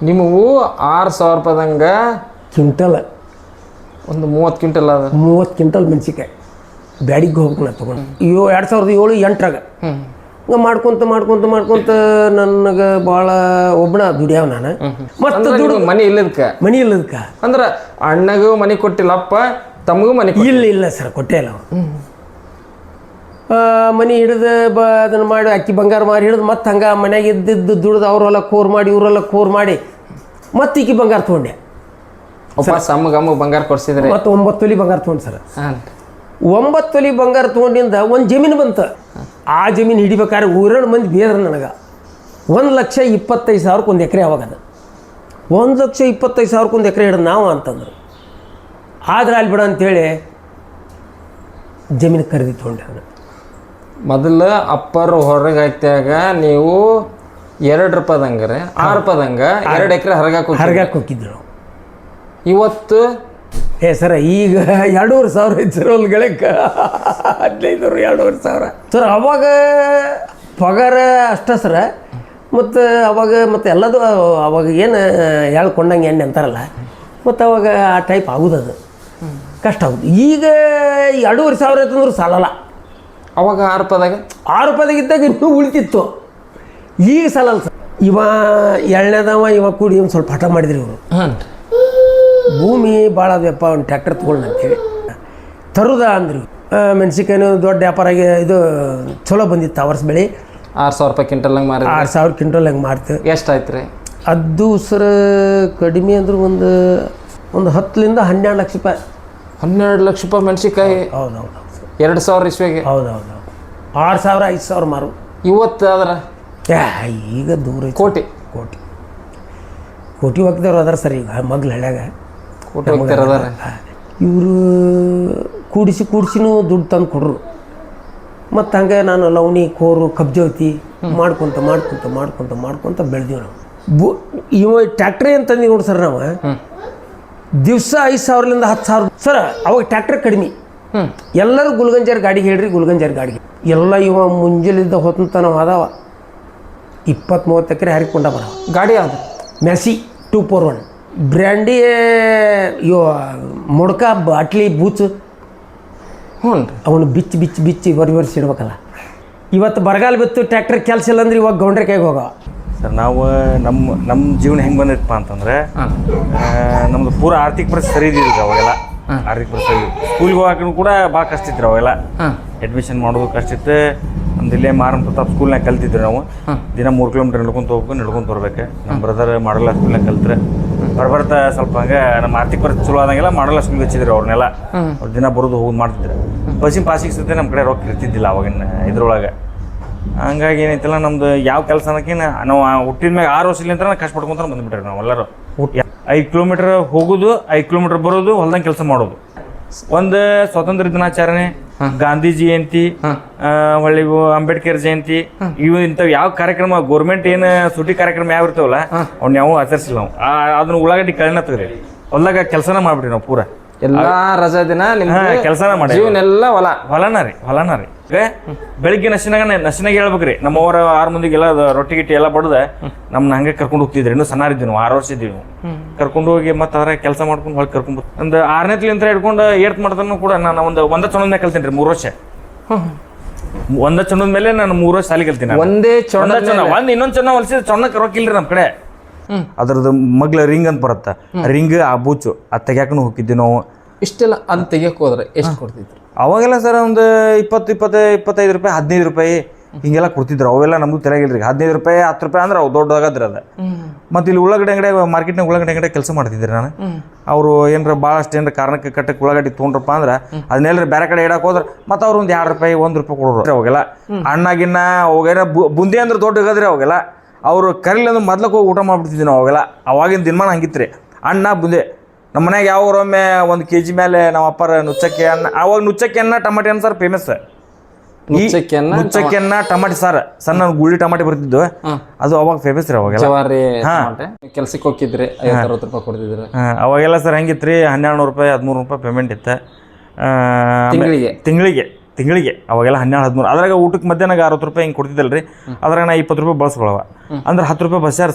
ನಿಮಗೂ 6,000 ರೂಪಾಯಿದಂಗೆ ಕ್ವಿಂಟಲ್ ಒಂದು 30 ಕ್ವಿಂಟಲ್ ಅದ. 30 ಕ್ವಿಂಟಲ್ ಮೆಣಸಿನ್ಕಾಯಿ ಬ್ಯಾಡಿಗೆ ಹೋಗ್ಬೇಕು ನಾ ತೊಗೊಂಡು 2007 8ರಾಗ ಹಂಗೆ ಮಾಡ್ಕೊಂತ ನನಗೆ ಭಾಳ ಒಬ್ಬನ ದುಡಿಯಾವ ನಾನು ಮತ್ತು ದುಡ್ಡು ಮನಿ ಇಲ್ಲದಕ್ಕೆ ಮನಿ ಇಲ್ಲದಕ್ಕೆ ಅಂದ್ರೆ ಅಣ್ಣಗೂ ಮನಿ ಕೊಟ್ಟಿಲ್ಲಪ್ಪ ತಮಗೂ ಮನಿ ಇಲ್ಲ ಸರ್ ಕೊಟ್ಟೇ ಇಲ್ಲ ಮನಿ ಹಿಡಿದು ಅದನ್ನು ಮಾಡಿ ಅಕ್ಕಿ ಬಂಗಾರ ಮಾರಿ ಹಿಡಿದು ಮತ್ತೆ ಹಂಗೆ ಮನ್ಯಾಗ ಇದ್ದಿದ್ದು ದುಡ್ದು ಅವ್ರೆಲ್ಲ ಕೋರ್ ಮಾಡಿ ಇವರೆಲ್ಲ ಕೋರ್ ಮಾಡಿ ಮತ್ತೆ ಈಕಿ ಬಂಗಾರ ತೊಗೊಂಡೆ ಅಮ್ಮ ಬಂಗಾರ ಕೊಡ್ಸಿದ್ರೆ ಮತ್ತು 9 ತೊಲಿ ಬಂಗಾರ ತೊಗೊಂಡು ಸರ್ ಹಾಂ 9 ತೊಲಿ ಬಂಗಾರ ತೊಗೊಂಡಿಂದ ಒಂದು ಜಮೀನು ಬಂತು ಆ ಜಮೀನು ಹಿಡಿಬೇಕಾದ್ರೆ ಊರೇಳು ಮಂದಿ ಬೇರೆ ನನಗೆ 1,25,000 ಒಂದು ಎಕರೆ ಅವಾಗದ 1,25,000 ಒಂದು ಎಕರೆ ಹಿಡಿದು ನಾವು ಅಂತಂದ್ರು ಆದ್ರೆ ಅಲ್ಲಿ ಬಿಡ ಅಂತೇಳಿ ಜಮೀನು ಖರೀದಿ ತೊಗೊಂಡೆ ನಾನು ಮೊದಲು ಅಪ್ಪರು ಹೊರಗೆ ಹಾಕ್ತಾಗ ನೀವು 2 ರೂಪಾಯಿದಂಗ್ರೆ 6 ರೂಪಾಯಿದಂಗ 2 ಎಕರೆ ಹರಗಾಕ್ ಹೋಗಿದ್ದು ನಾವು ಇವತ್ತು ಸರ ಈಗ 2,500 ಐತೆ ಸರ್ ಒಂದು ಗಳಕ್ಕೆ 15 2,500 ಸರ್ ಅವಾಗ ಪಗಾರ ಅಷ್ಟೇ ಸರ ಮತ್ತು ಅವಾಗ ಮತ್ತು ಎಲ್ಲದು ಅವಾಗ ಏನು ಹೇಳ್ಕೊಂಡಂಗೆ ಎಣ್ಣೆ ಅಂತಾರಲ್ಲ ಮತ್ತು ಅವಾಗ ಆ ಟೈಪ್ ಆಗೋದದು ಕಷ್ಟ ಆಗೋದು ಈಗ 2,500 ಐತಂದ್ರೆ ಸಾಲಲ್ಲ ಅವಾಗ 6 ರೂಪಾಯಿದಾಗ 6 ರೂಪಾಯಿದಾಗಿದ್ದಾಗ ಇನ್ನೂ ಉಳಿತಿತ್ತು ಈಗ ಸಾಲಲ್ಲ ಸರ್ ಎಳ್ನೇದವ ಇವ ಕೂಡಿ ಒಂದು ಸ್ವಲ್ಪ ಹಠ ಮಾಡಿದ್ರಿ ಇವರು ಭೂಮಿ ಭಾಳ ಅದಪ್ಪ ಒಂದು ಟ್ರ್ಯಾಕ್ಟರ್ ತೊಗೊಂಡು ಅಂತೇಳಿ ತರುದ ಅಂದ್ರು ಮೆಣಸಿನ್ಕಾಯಿನೂ ದೊಡ್ಡ ವ್ಯಾಪಾರ ಆಗಿ ಇದು ಚಲೋ ಬಂದಿತ್ತು ಆ ವರ್ಷ ಬೆಳೆ 6,000 ರೂಪಾಯಿ ಕ್ವಿಂಟಲ್ನಂಗೆ ಮಾರಿ 6,000 ಕ್ವಿಂಟಲ್ ಹಂಗೆ ಮಾಡ್ತು ಎಷ್ಟಾಯ್ತು ರೀ ಅದು ಸರ್ ಕಡಿಮೆ ಅಂದ್ರೆ ಒಂದು 10 ರಿಂದ 12 ಲಕ್ಷ ರೂಪಾಯಿ 12 ಲಕ್ಷ ರೂಪಾಯಿ ಮೆಣಸಿನ್ಕಾಯಿ ಹೌದು 2000 ಇಸ್ವಿಗೆ ಹೌದು 6,000 5,000 ಮಾರು ಇವತ್ತು ಆದ್ರೆ ಈಗ ದೂರ ಕೋಟಿ ಹೋಗ್ತಿದವ್ರು ಅದಾರ ಸರ್ ಈಗ ಮೊದಲು ಹಳ್ಯಾಗ ಕೋಟಿ ಹೋಗ್ತಿರೋದಾರೆ ಇವರು ಕೂಡಿಸಿನೂ ದುಡ್ಡು ತಂದು ಕೊಡ್ರು ಮತ್ತು ಹಂಗೆ ನಾನು ಲವಣಿ ಕೋರು ಕಬ್ಜವತಿ ಮಾಡ್ಕೊತ ಬೆಳೆದೀವಿ ನಾವು ಇವ ಟ್ಯಾಕ್ಟ್ರಿ ಅಂತಂದು ನೋಡಿ ಸರ್ ನಾವು ದಿವಸ 5,000 ರಿಂದ 10,000 ಸರ್ ಅವಾಗ ಟ್ಯಾಕ್ಟ್ರ್ ಕಡಿಮೆ ಎಲ್ಲರೂ ಗುಲ್ಗಂಜಾರ್ ಗಾಡಿಗೆ ಹೇಳ್ರಿ ಗುಲ್ಗಂಜಾರ್ ಗಾಡಿಗೆ ಎಲ್ಲ ಇವ ಮುಂಜಾನಿಂದ ಹೊತ್ತಂತ ನಾವು ಅದಾವ 20-30 ಎಕರೆ ಹರಿಕೊಂಡ ಬರ ಗಾಡಿ ಯಾವುದು ಮೆಸಿ 241 ಬ್ರ್ಯಾಂಡಿ ಇವ ಮೊಡ್ಕ ಬಾಟ್ಲಿ ಬೂಚು ಹ್ಞೂ ಅವನು ಬಿಚ್ಚಿ ವರ್ಷ ಇಡ್ಬೇಕಲ್ಲ ಇವತ್ತು ಬರಗಾಲ ಬಿತ್ತು ಟ್ರ್ಯಾಕ್ಟರ್ ಕೆಲಸ ಇಲ್ಲ ಅಂದ್ರೆ ಇವಾಗ ಗೌಂಡ್ರೆ ಕೈಗೆ ಹೋಗವ ಸರ್ ನಾವು ನಮ್ಮ ಜೀವನ ಹೆಂಗೆ ಬಂದಿತ್ತಪ್ಪ ಅಂತಂದರೆ ನಮ್ಮದು ಪೂರ ಆರ್ಥಿಕ ಪರಿಸ್ಥಿತಿ ಸರಿ ಇದ್ದಿಲ್ಲ ಅವಾಗೆಲ್ಲ ಆರ್ಥಿಕ ಪರಿಸ್ಥಿತಿ ಸ್ಕೂಲ್ಗೆ ಹೋಗೋಕೆ ಕೂಡ ಭಾಳ ಕಷ್ಟ ಇತ್ತು ಅವಾಗೆಲ್ಲ ಅಡ್ಮಿಷನ್ ಮಾಡೋದು ಕಷ್ಟ ಇತ್ತು ನಮ್ದು ಇಲ್ಲೇ ಮಾರನ್ ಪ್ರತಾಪ್ ಸ್ಕೂಲ್ನಾಗ ಕಲ್ತಿದ್ರು ನಾವು ದಿನ 3 ಕಿಲೋಮೀಟರ್ ನಡ್ಕೊಂತ ಬರ್ಬೇಕು ನಮ್ಮ ಬ್ರದರ್ ಮಾಡಲ್ಲ ಸ್ಕೂಲ್ನಾಗ ಕಲ್ತ್ರೆ ಬರ್ತಾ ಸ್ವಲ್ಪ ಹಂಗೆ ನಮ್ಮ ಆರ್ಥಿಕ ಪರಿಸ್ಥಿತಿ ಚಲೋ ಆದಂಗೆಲ್ಲ ಮಾಡಲ್ಲ ಸ್ಕೂಲ್ಗೆ ಹಚ್ಚಿದ್ರು ಅವ್ರನ್ನೆಲ್ಲ ಅವ್ರು ದಿನ ಬರೋದು ಹೋಗೋದು ಮಾಡ್ತಿದ್ರು ಬಸ್ಸಿನ ಪಾಸಿಗೆ ಸತೆ ನಮ್ಮ ಕಡೆ ರೊಕ್ಕ ಇರ್ತಿದ್ದಿಲ್ಲ ಅವಾಗಿನ ಇದ್ರೊಳಗೆ ಹಂಗಾಗಿ ಏನೈತಿಲ್ಲ ನಮ್ದು ಯಾವ ಕೆಲಸ ಅನ್ನೋಕ್ಕಿನ್ನ ನಾವು ಹುಟ್ಟಿದ ಮ್ಯಾಗ 6 ವರ್ಷಲಿಂದ ಕಷ್ಟಪಡ್ಕೊಂತ ಬಂದ್ಬಿಟ್ರಿ ನಾವು ಎಲ್ಲರೂ 5 ಕಿಲೋಮೀಟರ್ ಹೋಗೋದು 5 ಕಿಲೋಮೀಟರ್ ಬರೋದು ಹೊಲ್ದಂಗೆ ಕೆಲಸ ಮಾಡೋದು ಒಂದು ಸ್ವಾತಂತ್ರ್ಯ ದಿನಾಚರಣೆ ಗಾಂಧಿ ಜಯಂತಿ ಹೊಳ್ಳಿ ಅಂಬೇಡ್ಕರ್ ಜಯಂತಿ ಇವು ಇಂಥವು ಯಾವ ಕಾರ್ಯಕ್ರಮ ಗೌರ್ಮೆಂಟ್ ಏನು ಸುಟಿ ಕಾರ್ಯಕ್ರಮ ಯಾವ ಇರ್ತಾವಲ್ಲ ಅವ್ನ ಯಾವ ಆಚರಿಸಿಲ್ಲ ನಾವು ಅದನ್ನ ಉಳ್ಳಾಗಡ್ಡಿ ಕಳೆನ ತೆಗ್ರಿ ಹೊಲ್ದಾಗ ಕೆಲಸನ ಮಾಡ್ಬಿಟ್ರಿ ನಾವು ಪೂರ ಎಲ್ಲಾ ರಜಾ ದಿನ ಕೆಲಸನ ಮಾಡಿ ಜೀವನೆಲ್ಲ ಹೊಲನ ರೀ ಬೆಳಿಗ್ಗೆ ನಶಿನಾಗ ಹೇಳ್ಬೇಕ್ರಿ ನಮ್ಮವರ 6 ಮಂದಿಗೆಲ್ಲ ರೊಟ್ಟಿ ಗಿಟ್ಟಿ ಎಲ್ಲ ಬಡ್ದ ನಮ್ನ ಹಂಗೆ ಕರ್ಕೊಂಡು ಹೋಗ್ತಿದ್ರಿ ಇನ್ನೂ ಸಣ್ಣ ಇದ್ದೀವಿ ನಾವು 6 ವರ್ಷ ಇದ್ದೀವಿ ಕರ್ಕೊಂಡು ಹೋಗಿ ಮತ್ತೆ ಅದ್ರ ಕೆಲಸ ಮಾಡ್ಕೊಂಡು ಹೊಳಗೆ ಕರ್ಕೊಂಡು ಒಂದು 6ನೇ ತಲಿಂತ ಹಿಡ್ಕೊಂಡು 8th ಮಾಡ್ತಾನು ಕೂಡ ನಾನು ಒಂದೇ ಚೊಣದ ಮೇಲೆ ಕಲ್ತೀನಿ ರೀ 3 ವರ್ಷ ಒಂದೇ ಚೊಣದ ಮೇಲೆ ನಾನು 3 ವರ್ಷ ಸಾಲಿ ಕಲ್ತೀನಿ ಒಂದೇ ಚೊಣ ಇನ್ನೊಂದು ಚೊಣ ಹೊಲಿಸಿದ ಚೊಣ್ಣಕ್ಕೆ ರೊಕ್ಕ ಇಲ್ರಿ ನಮ್ಮ ಕಡೆ ಅದ್ರದ್ದು ಮಗ್ಲ ರಿಂಗ್ ಅಂತ ಬರುತ್ತೆ ರಿಂಗ್ ಆ ಬೂಚು ಅದು ತೆಗ್ಯಾಕನು ಹೋಗಿದ್ವಿ ನಾವು ಇಷ್ಟೆಲ್ಲ ಅದು ತೆಗಿಯಕ್ಕೆ ಹೋದ್ರೆ ಎಷ್ಟು ಕೊಡ್ತಿದ್ರು ಅವಾಗೆಲ್ಲ ಸರ್ ಒಂದು 25 ರೂಪಾಯಿ 15 ರೂಪಾಯಿ ಹಿಂಗೆಲ್ಲ ಕೊಡ್ತಿದ್ರು ಅವೆಲ್ಲ ನಮಗೂ ತೆರೆಗಿಲ್ರಿ 15 ರೂಪಾಯಿ 10 ರೂಪಾಯಿ ಅಂದ್ರೆ ಅವು ದೊಡ್ಡದಾಗದ್ರಿ ಅದು ಮತ್ತು ಇಲ್ಲಿ ಉಳ್ಳಾಗಡ್ಡೆ ಅಂಗಡಿ ಮಾರ್ಕೆಟ್ನಾಗ ಉಳ್ಳಾಗಡ್ಡೆ ಅಂಗಡಿ ಕೆಲಸ ಮಾಡ್ತಿದ್ರಿ ನಾನು ಅವರು ಏನಾರ ಭಾಳಷ್ಟು ಏನಾರ ಕಾರಣಕ್ಕೆ ಕಟ್ಟಕ್ಕೆ ಉಳ್ಳಾಗಡ್ಡಿ ತೊಗೊಂಡ್ರಪ್ಪ ಅಂದ್ರೆ ಅದನ್ನೆಲ್ಲರಿ ಬೇರೆ ಕಡೆ ಇಡಕ್ಕೆ ಹೋದ್ರೆ ಮತ್ತು ಅವ್ರು ಒಂದು 2 ರೂಪಾಯಿ 1 ರೂಪಾಯಿ ಕೊಡೋರು ಅವಾಗೆಲ್ಲ ಅಣ್ಣಾಗಿನ್ನ ಅವಾಗೇನ ಬುಂದಿ ಅಂದ್ರೆ ದೊಡ್ಡ ಹೋಗದ್ರಿ ಅವಾಗೆಲ್ಲ ಅವರು ಕರಿಲಿ ಅಂದ್ರೆ ಮೊದ್ಲಕ್ಕೆ ಹೋಗಿ ಊಟ ಮಾಡ್ಬಿಡ್ತಿದ್ವಿ ನಾವು ಅವಾಗೆಲ್ಲ ಅವಾಗಿನ ದಿನಮಾನ ಹಂಗಿತ್ತು ರೀ ಅಣ್ಣ ಬುಂದೆ ನಮ್ಮ ಮನ್ಯಾಗ ಯಾವೊಮ್ಮೆ 1 kg ಮೇಲೆ ನಮ್ಮ ಅಪ್ಪರ ನುಚ್ಚಕ್ಕೆ ಅನ್ನ ಅವಾಗ ನುಚ್ಚಕ್ಕೆ ಅನ್ನ ಟಮಾಟಿ ಅನ್ನ ಸಾರು ಫೇಮಸ್ ನುಚ್ಚಕ್ಕೆ ಅನ್ನ ಟಮಾಟಿ ಸಾರು ಸಣ್ಣ ಗುಳ್ಳಿ ಟಮಾಟಿ ಬರ್ತಿದ್ದು ಅದು ಅವಾಗ ಫೇಮಸ್ ರೀ ಅವಾಗೆಲ್ಲ ಕೆಲ್ಸಕ್ಕೆ ಹೋಗಿದ್ರಿ 50-60 ರೂಪಾಯಿ ಕೊಡ್ತಿದ್ರು ಅವಾಗೆಲ್ಲ ಸರ್ ಹೆಂಗಿತ್ತು ರೀ 1,200 ರೂಪಾಯಿ 1300 ರೂಪಾಯಿ ಪೇಮೆಂಟ್ ಇತ್ತು ತಿಂಗಳಿಗೆ ಅವಾಗೆಲ್ಲ 12-13 ಅದ್ರಾಗ ಊಟಕ್ಕೆ ಮಧ್ಯಾಹ್ನ 60 ರೂಪಾಯಿ ಹಿಂಗೆ ಕೊಡ್ತಿದ್ದಲ್ರಿ ಅದ್ರಾಗ ನಾ 20 ರೂಪಾಯಿ ಬಳಸ್ಕೊಳವ ಅಂದ್ರೆ 10 ರೂಪಾಯಿ ಬಸ್ ಸರ್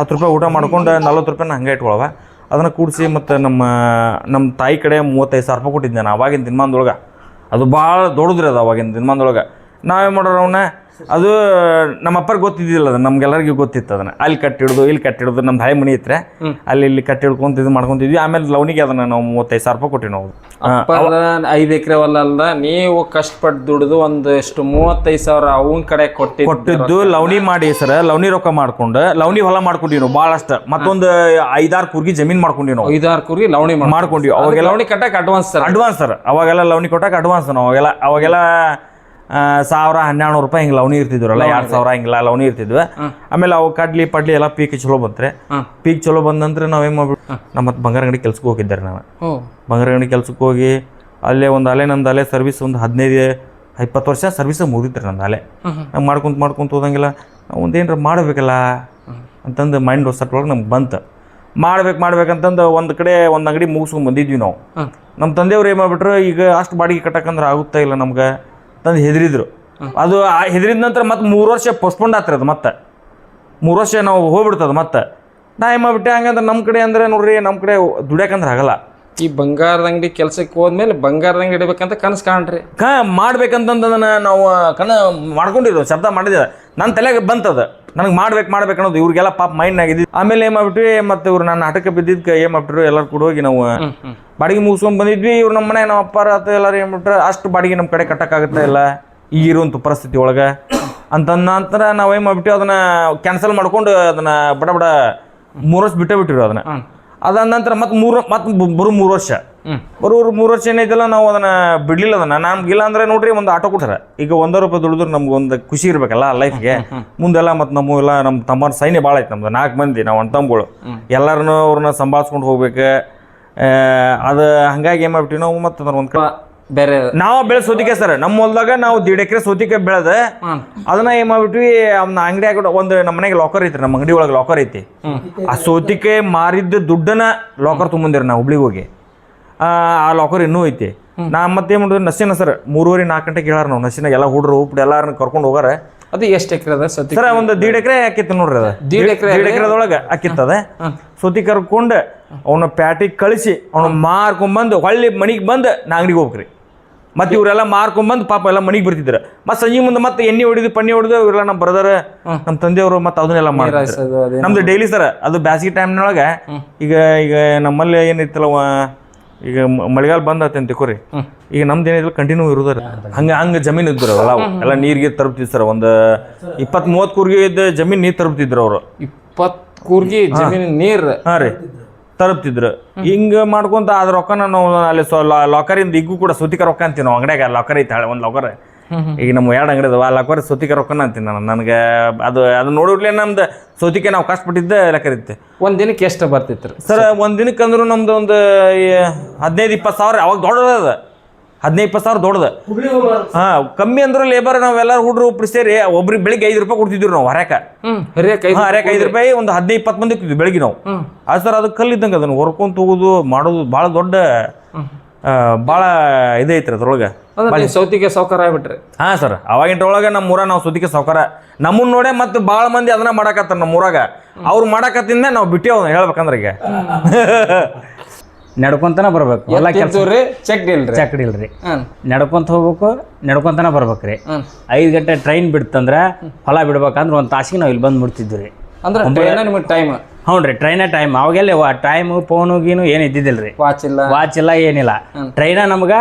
10 ರೂಪಾಯಿ ಊಟ ಮಾಡ್ಕೊಂಡು 40 ರೂಪಾಯಿ ಹಂಗೆ ಇಟ್ಕೊಳವ ಅದನ್ನು ಕೂಡಿಸಿ ಮತ್ತು ನಮ್ಮ ತಾಯಿ ಕಡೆ 35,000 ರೂಪಾಯಿ ಕೊಟ್ಟಿದ್ದೆ ನಾನು ಅವಾಗಿನ ದಿನಮಾನದೊಳಗೆ ಅದು ಭಾಳ ದೊಡ್ಡದ್ರಿ ಅದು ಅವಾಗಿನ ದಿನಮಾನದೊಳಗೆ. ನಾವೇನು ಮಾಡೋರು ಅವನ್ನ ಅದು ನಮ್ಮ ಅಪ್ಪರಿಗೆ ಗೊತ್ತಿದ್ದಿಲ್ಲ, ಅದು ನಮ್ಗೆಲ್ಲರಿಗೂ ಗೊತ್ತಿತ್ತು. ಅದನ್ನು ಅಲ್ಲಿ ಕಟ್ಟಿಡ್ದು ಇಲ್ಲಿ ಕಟ್ಟಿಡ್ದು ನಮ್ದು ಹಳೆ ಮನೆ ಇತ್ತು, ಅಲ್ಲಿ ಇಲ್ಲಿ ಕಟ್ಟಿಡ್ಕೊಂತ ಇದು ಮಾಡ್ಕೊಂತಿದ್ವಿ. ಆಮೇಲೆ ಲವಣಿಗೆ ಅದನ್ನು ನಾವು 35,000 ರೂಪಾಯಿ ಕೊಟ್ಟಿವಿ ನಾವು. 5 ಎಕರೆ ಹೊಲ ಅಲ್ದ ನೀವು ಕಷ್ಟಪಟ್ಟು ದುಡಿದು ಒಂದಷ್ಟು 35,000 ಅವನ ಕಡೆ ಕೊಟ್ಟಿದ್ದು ಲವಣಿ ಮಾಡಿ ಸರ್. ಲವಣಿ ರೊಕ್ಕ ಮಾಡ್ಕೊಂಡು ಲವಣಿ ಹೊಲ ಮಾಡ್ಕೊಂಡಿವಿ ನಾವು ಭಾಳಷ್ಟು. ಮತ್ತೊಂದು 5-6 ಕೂರ್ಗಿ ಜಮೀನು ಮಾಡ್ಕೊಂಡಿವಿ ನಾವು. 5-6 ಕೂರ್ಗಿ ಲವಣಿ ಮಾಡ್ಕೊಂಡಿವಿ. ಅವಾಗೆಲ್ಲ ಲವಣಿ ಕಟ್ಟಕ್ಕೆ ಅಡ್ವಾನ್ಸ್ ಸರ್. ಅವಾಗೆಲ್ಲ ಲವಣಿ ಕೊಟ್ಟಕ್ಕೆ ಅಡ್ವಾನ್ಸ್ ನಾವು. ಅವಾಗೆಲ್ಲ 1,000-1,200 ರೂಪಾಯಿ ಹಿಂಗೆ ಲವಣಿ ಇರ್ತಿದ್ರಲ್ಲ, 2,000 ಹಿಂಗೆಲ್ಲ ಲವಣಿ ಇರ್ತಿದ್ವಿ. ಆಮೇಲೆ ಅವು ಕಡ್ಲಿ ಪಡ್ಲಿ ಎಲ್ಲ ಪೀಕ್ ಚಲೋ ಬಂತ್ರೆ. ಪೀಕ್ ಚಲೋ ಬಂದ ನಂತರ ನಾವೇನು ಮಾಡ್ಬಿಟ್ಟು ನಮ್ಮ ಮತ್ತೆ ಬಂಗಾರ ಅಂಗಡಿ ಕೆಲ್ಸಕ್ಕೆ ಹೋಗಿದ್ದಾರೆ. ನಾವು ಬಂಗಾರ ಅಂಗಡಿ ಕೆಲ್ಸಕ್ಕೆ ಹೋಗಿ ಅಲ್ಲೇ ನಂದು ಅಲೆ ಸರ್ವಿಸ್ ಒಂದು 15-20 ವರ್ಷ ಸರ್ವಿಸ್ ಮುಗಿದ್ರಿ ನಂದು ಅಲೆ. ನಾವು ಮಾಡ್ಕೊಂತ ಹೋದಂಗೆಲ್ಲ ನಾವು ಒಂದೇನಾರ ಮಾಡಬೇಕಲ್ಲ ಅಂತಂದು ಮೈಂಡ್ ಸೆಟ್ ಒಳಗೆ ನಮ್ಗೆ ಬಂತು. ಮಾಡ್ಬೇಕಂತಂದು ಒಂದು ಕಡೆ ಒಂದು ಅಂಗಡಿ ಮುಗಿಸ್ಕೊಂಡು ಬಂದಿದ್ವಿ ನಾವು. ನಮ್ಮ ತಂದೆಯವ್ರು ಏನು ಮಾಡ್ಬಿಟ್ರು, ಈಗ ಅಷ್ಟು ಬಾಡಿಗೆ ಕಟ್ಟಕ್ಕಂದ್ರೆ ಆಗುತ್ತಾ ಇಲ್ಲ ನಮ್ಗೆ ತಂದು ಹೆದರಿದ್ರು. ಅದು ಹೆದರಿದ ನಂತರ ಮತ್ತೆ 3 ವರ್ಷ ಪೋಸ್ಟ್ಪೋಂಡ್ ಆಗ್ತದೆ. ಅದು ಮತ್ತೆ 3 ವರ್ಷ ನಾವು ಹೋಗ್ಬಿಡ್ತದೆ. ಮತ್ತೆ ನಾ ಏನು ಮಾಡ್ಬಿಟ್ಟೆ, ಹಂಗಂದ್ರೆ ನಮ್ಮ ಕಡೆ ಅಂದರೆ ನೋಡ್ರಿ, ನಮ್ಮ ಕಡೆ ದುಡ್ಯಾಕಂದ್ರೆ ಆಗಲ್ಲ. ಈ ಬಂಗಾರದ ಅಂಗಡಿ ಕೆಲ್ಸಕ್ಕೆ ಹೋದ್ಮೇಲೆ ಬಂಗಾರದ ಅಂಗಡಿ ಇಡಬೇಕಂತ ಕನಸು ಕಾಣ್ರಿ. ಮಾಡ್ಬೇಕಂತಂದನ್ನು ನಾವು ಮಾಡ್ಕೊಂಡಿರೋ ಶಬ್ದ ಮಾಡಿದ್ದೆ. ನನ್ನ ತಲೆಗೆ ಬಂತದ, ನನಗೆ ಮಾಡ್ಬೇಕು ಅನ್ನೋದು. ಇವ್ರಿಗೆಲ್ಲ ಪಾಪ ಮೈಂಡ್ನಾಗ ಇದ್ದಿದ್ದು. ಆಮೇಲೆ ಏನು ಮಾಡ್ಬಿಟ್ವಿ, ಮತ್ತು ಇವ್ರು ನಾನು ನಾಟಕ ಬಿದ್ದಿದ್ದಕ್ಕೆ ಏನು ಮಾಡ್ಬಿಟ್ರು, ಎಲ್ಲರೂ ಕೂಡ ಹೋಗಿ ನಾವು ಬಾಡಿಗೆ ಮುಗಿಸ್ಕೊಂಡು ಬಂದಿದ್ವಿ. ಇವ್ರು ನಮ್ಮ ಮನೆ ನಮ್ಮ ಅಪ್ಪಾರ ಅಥವಾ ಎಲ್ಲರೂ ಏನು ಮಾಡ್ಬಿಟ್ರೆ, ಅಷ್ಟು ಬಾಡಿಗೆ ನಮ್ಮ ಕಡೆ ಕಟ್ಟಕ್ಕಾಗುತ್ತೆ ಇಲ್ಲ ಈಗಿರುವಂಥ ಪರಿಸ್ಥಿತಿ ಒಳಗೆ ಅಂತಂದ ನಂತರ ನಾವು ಏನು ಮಾಡ್ಬಿಟ್ಟು ಅದನ್ನು ಕ್ಯಾನ್ಸಲ್ ಮಾಡ್ಕೊಂಡು ಅದನ್ನು ಬಡ 3 ವರ್ಷ ಬಿಟ್ಟಿರು ಅದನ್ನು. ಅದಾದ ನಂತರ ಮತ್ತೆ ಬರೋ 3 ವರ್ಷ 3 ವರ್ಷ ಏನೈತಲ್ಲ, ನಾವು ಅದನ್ನು ಬಿಡಲಿಲ್ಲ. ಅದನ್ನು ನಮ್ಗಿಲ್ಲ ಅಂದರೆ ನೋಡ್ರಿ, ಒಂದು ಆಟೋ ಕೊಟ್ಟಾರ. ಈಗ 100 ರೂಪಾಯಿ ದುಡಿದ್ರೆ ನಮ್ಗೆ ಒಂದು ಖುಷಿ ಇರಬೇಕಲ್ಲ ಲೈಫ್ಗೆ. ಮುಂದೆಲ್ಲ ಮತ್ತು ನಮ್ಮ ತಮ್ಮರ ಸೈನ್ಯ ಭಾಳ ಐತೆ ನಮ್ದು. 4 ಮಂದಿ ನಾವು ಅಣ್ಣ ತಮ್ಮಗಳು. ಎಲ್ಲರನ್ನೂ ಅವ್ರನ್ನ ಸಂಭಾಳಿಸ್ಕೊಂಡು ಹೋಗ್ಬೇಕು. ಅದು ಹಂಗಾಗಿ ಏನು ಮಾಡ್ಬಿಟ್ಟು ನಾವು ಮತ್ತೆ ಅದನ್ನ ಒಂದು ಬೇರೆ ನಾವು ಬೆಳೆ ಸೌತಿಕಾಯಿ ಸರ್. ನಮ್ಮ ಹೊಲ್ದಾಗ ನಾವು 1.5 ಎಕರೆ ಸೌತಿಕಾಯಿ ಬೆಳೆದ ಅದನ್ನ ಏನು ಮಾಡ್ಬಿಟ್ವಿ, ಅವ್ನ ಅಂಗಡಿ ಆಗಿ ಒಂದು ನಮ್ಮ ಮನೆಗೆ ಲಾಕರ್ ಐತ್ರಿ. ನಮ್ಮ ಅಂಗಡಿ ಒಳಗೆ ಲಾಕರ್ ಐತಿ. ಆ ಸೌತಿಕಾಯಿ ಮಾರಿದ್ದ ದುಡ್ಡನ್ನ ಲಾಕರ್ ತೊಗೊಂಡಿರಿ ನಾವು ಹುಬ್ಳಿಗೆ ಹೋಗಿ. ಆ ಲಾಕರ್ ಇನ್ನೂ ಐತಿ. ನಾ ಮತ್ತೆ ಏನು ಮಾಡಿದ್ವಿ, ನಸಿನ ಸರ್ 3-4 ಗಂಟೆಗೆ ಹೇಳಾರ ನಾವು. ನಸಿನಾಗ ಎಲ್ಲ ಹುಡ್ರು ಉಪ್ಪು ಎಲ್ಲಾರನ್ನ ಕರ್ಕೊಂಡು ಹೋಗಾರ. ಅದು ಎಷ್ಟು ಎಕರೆ ಅದ ಸೌತಿ ಸರ್? ಒಂದು 1.5 ಎಕರೆ ಹಾಕಿತ್ತು ನೋಡ್ರಿ. ಅದು 1.5 ಎಕರೆದೊಳಗೆ ಹಾಕಿತ್ತದ. ಸೌತಿ ಕರ್ಕೊಂಡು ಅವನ ಪ್ಯಾಟಿಗೆ ಕಳಿಸಿ ಅವ್ನ ಮಾರ್ಕೊಂಬಂದು ಹೊಳ್ಳಿ ಮನಿಗೆ ಬಂದು ನಾ ಅಂಗಡಿಗೆ ಹೋಗ್ರಿ. ಮತ್ತೆ ಇವರೆಲ್ಲ ಮಾರ್ಕೊಂಬಂದು ಪಾಪ ಎಲ್ಲ ಮನಿಗೆ ಬರ್ತಿದ್ರು. ಮತ್ತೆ ಸಂಜೆ ಮುಂದೆ ಮತ್ತೆ ಎಣ್ಣೆ ಹೊಡಿದು ಪಣ್ಣಿ ಹೊಡೆದು ಇವರೆಲ್ಲ ನಮ್ಮ ಬ್ರದರ್ ನಮ್ಮ ತಂದೆಯವರು ಮತ್ತೆ ಅದನ್ನೆಲ್ಲ ಮಾಡ್ತಾರೆ. ನಮ್ದು ಡೈಲಿ ಸರ್. ಅದು ಬ್ಯಾಸಿಗೆ ಟೈಮ್ನೊಳಗೆ ಈಗ ನಮ್ಮಲ್ಲಿ ಏನೈತಲ್ಲ, ಈಗ ಮಳೆಗಾಲ ಬಂದತ್ತೆ ಅಂತ ತಿಳ್ಕೊರಿ. ಈಗ ನಮ್ದು ಏನಿಲ್ಲ ಕಂಟಿನ್ಯೂ ಇರೋದ್ರ ಹಂಗೆ ಜಮೀನು ಇದ್ರು ಅಲ್ಲ, ಎಲ್ಲ ನೀರಿಗೆ ತರುಪ್ತಿದ್ರು ಸರ್. ಒಂದು 20-30 ಕೂರ್ಗಿ ಇದ್ದ ಜಮೀನು ನೀರು ತರುಪ್ತಿದ್ರು ಅವರು. 20 ಕೂರ್ಗಿ ಜಮೀನು ನೀರು ರೀ ತರುಪ್ತಿದ್ರು. ಹಿಂಗೆ ಮಾಡ್ಕೊಂತ ಅದ್ರ ರೊಕ್ಕನ ನಾವು ಅಲ್ಲಿ ಲಾಕರಿಂದ ಈಗೂ ಕೂಡ ಸೌತಿಕ ರೊಕ್ಕ ಅಂತೀವಿ ನಾವು. ಅಂಗಡಿಯಾಗ ಲಾಕರ್ ಐತೆ, ಒಂದು ಲಾಕರ್. ಈಗ ನಮ್ಮ 2 ಅಂಗಡಿ ಅದಾವ. ಆ ಲಾಕರ್ ಸೌತಿಕ ರೊಕ್ಕನ ಅಂತೀನಿ ನಾನು. ನನಗೆ ಅದು ನೋಡಿರ್ಲಿ ನಮ್ದು ಸೌತಿಕೆ ನಾವು ಕಷ್ಟಪಟ್ಟಿದ್ದೆ ಲೆಕ್ಕ ಇರುತ್ತೆ. ಒಂದು ದಿನಕ್ಕೆ ಎಷ್ಟು ಬರ್ತಿತ್ತು ಸರ್? ಒಂದು ದಿನಕ್ಕೆ ಅಂದ್ರೂ ನಮ್ದು ಒಂದು 15-20 ಸಾವಿರ. ಅವಾಗ ದೊಡ್ಡದ 15-20 ಸಾವಿರ ದೊಡ್ಡದು. ಕಮ್ಮಿ ಅಂದ್ರೂ ಲೇಬರ್ ನಾವೆಲ್ಲರೂ ಹುಡ್ರು ಉಪ್ರಿ ಸೇರಿ ಒಬ್ರಿಗೆ ಬೆಳಿಗ್ಗೆ 5 ರೂಪಾಯಿ ಕೊಡ್ತಿದ್ರು ನಾವು. ಹರ್ಯಾಕ 5 ರೂಪಾಯಿ ಒಂದು 15-20 ಮಂದಿ ಇರ್ತಿದ್ವಿ ಬೆಳಿಗ್ಗೆ ನಾವು. ಅದು ಸರ್, ಅದು ಕಲ್ಲಿದ್ದಂಗೆ ಅದನ್ನು ಹೊರ್ಕೊಂತ ಹೋಗೋದು ಮಾಡೋದು ಭಾಳ ದೊಡ್ಡ ಭಾಳ ಇದೈತ್ರಿ ಅದ್ರೊಳಗೆ. ಸೌತಿಗೆ ಸೌಕರ್ಯ ಆಗ್ಬಿಟ್ರಿ. ಸರ್, ಅವಾಗಿಂಟ್ರೊಳಗೆ ನಮ್ಮೂರಾಗ ನಾವು ಸೌತಿಗೆ ಸೌಕರ್ಯ ನಮ್ಮನ್ನ ನೋಡೇ ಮತ್ತೆ ಭಾಳ ಮಂದಿ ಅದನ್ನ ಮಾಡಾಕತ್ತಾರ ನಮ್ಮೂರಾಗ. ಅವ್ರು ಮಾಡಾಕತ್ತಿಂದ ನಾವು ಬಿಟ್ಟೇವ್ ಹೇಳ್ಬೇಕಂದ್ರೆ. ಈಗ ನಡ್ಕೊಂತನ ಬರ್ಬೇಕು. ಎಲ್ಲ ಕೆಲಸ ಚಕ್ಡಿ ಇಲ್ರಿ. ನಡ್ಕೊಂತ ಹೋಗ್ಬೇಕು, ನಡ್ಕೊಂತನ ಬರ್ಬೇಕ್ರಿ. 5 ಗಂಟೆ ಟ್ರೈನ್ ಬಿಡ್ತಂದ್ರೆ ಹೊಲ ಬಿಡ್ಬೇಕಂದ್ರೆ 1 ತಾಸಿಗೆ ನಾವು ಇಲ್ಲಿ ಬಂದು ಮುಡ್ತಿದ್ವಿ. ಅಂದ್ರೆ ನಿಮಗೆ ಟೈಮ್? ಹ್ಞೂ ರೀ, ಟ್ರೈನ ಟೈಮ್. ಅವಾಗೆಲ್ಲ ಟೈಮು ಫೋನು ಗೀನು ಏನು ಇದ್ದಿದ್ದಿಲ್ಲ ರೀ. ವಾಚ್ ಇಲ್ಲ ಏನಿಲ್ಲ. ಟ್ರೈನ ನಮ್ಗೆ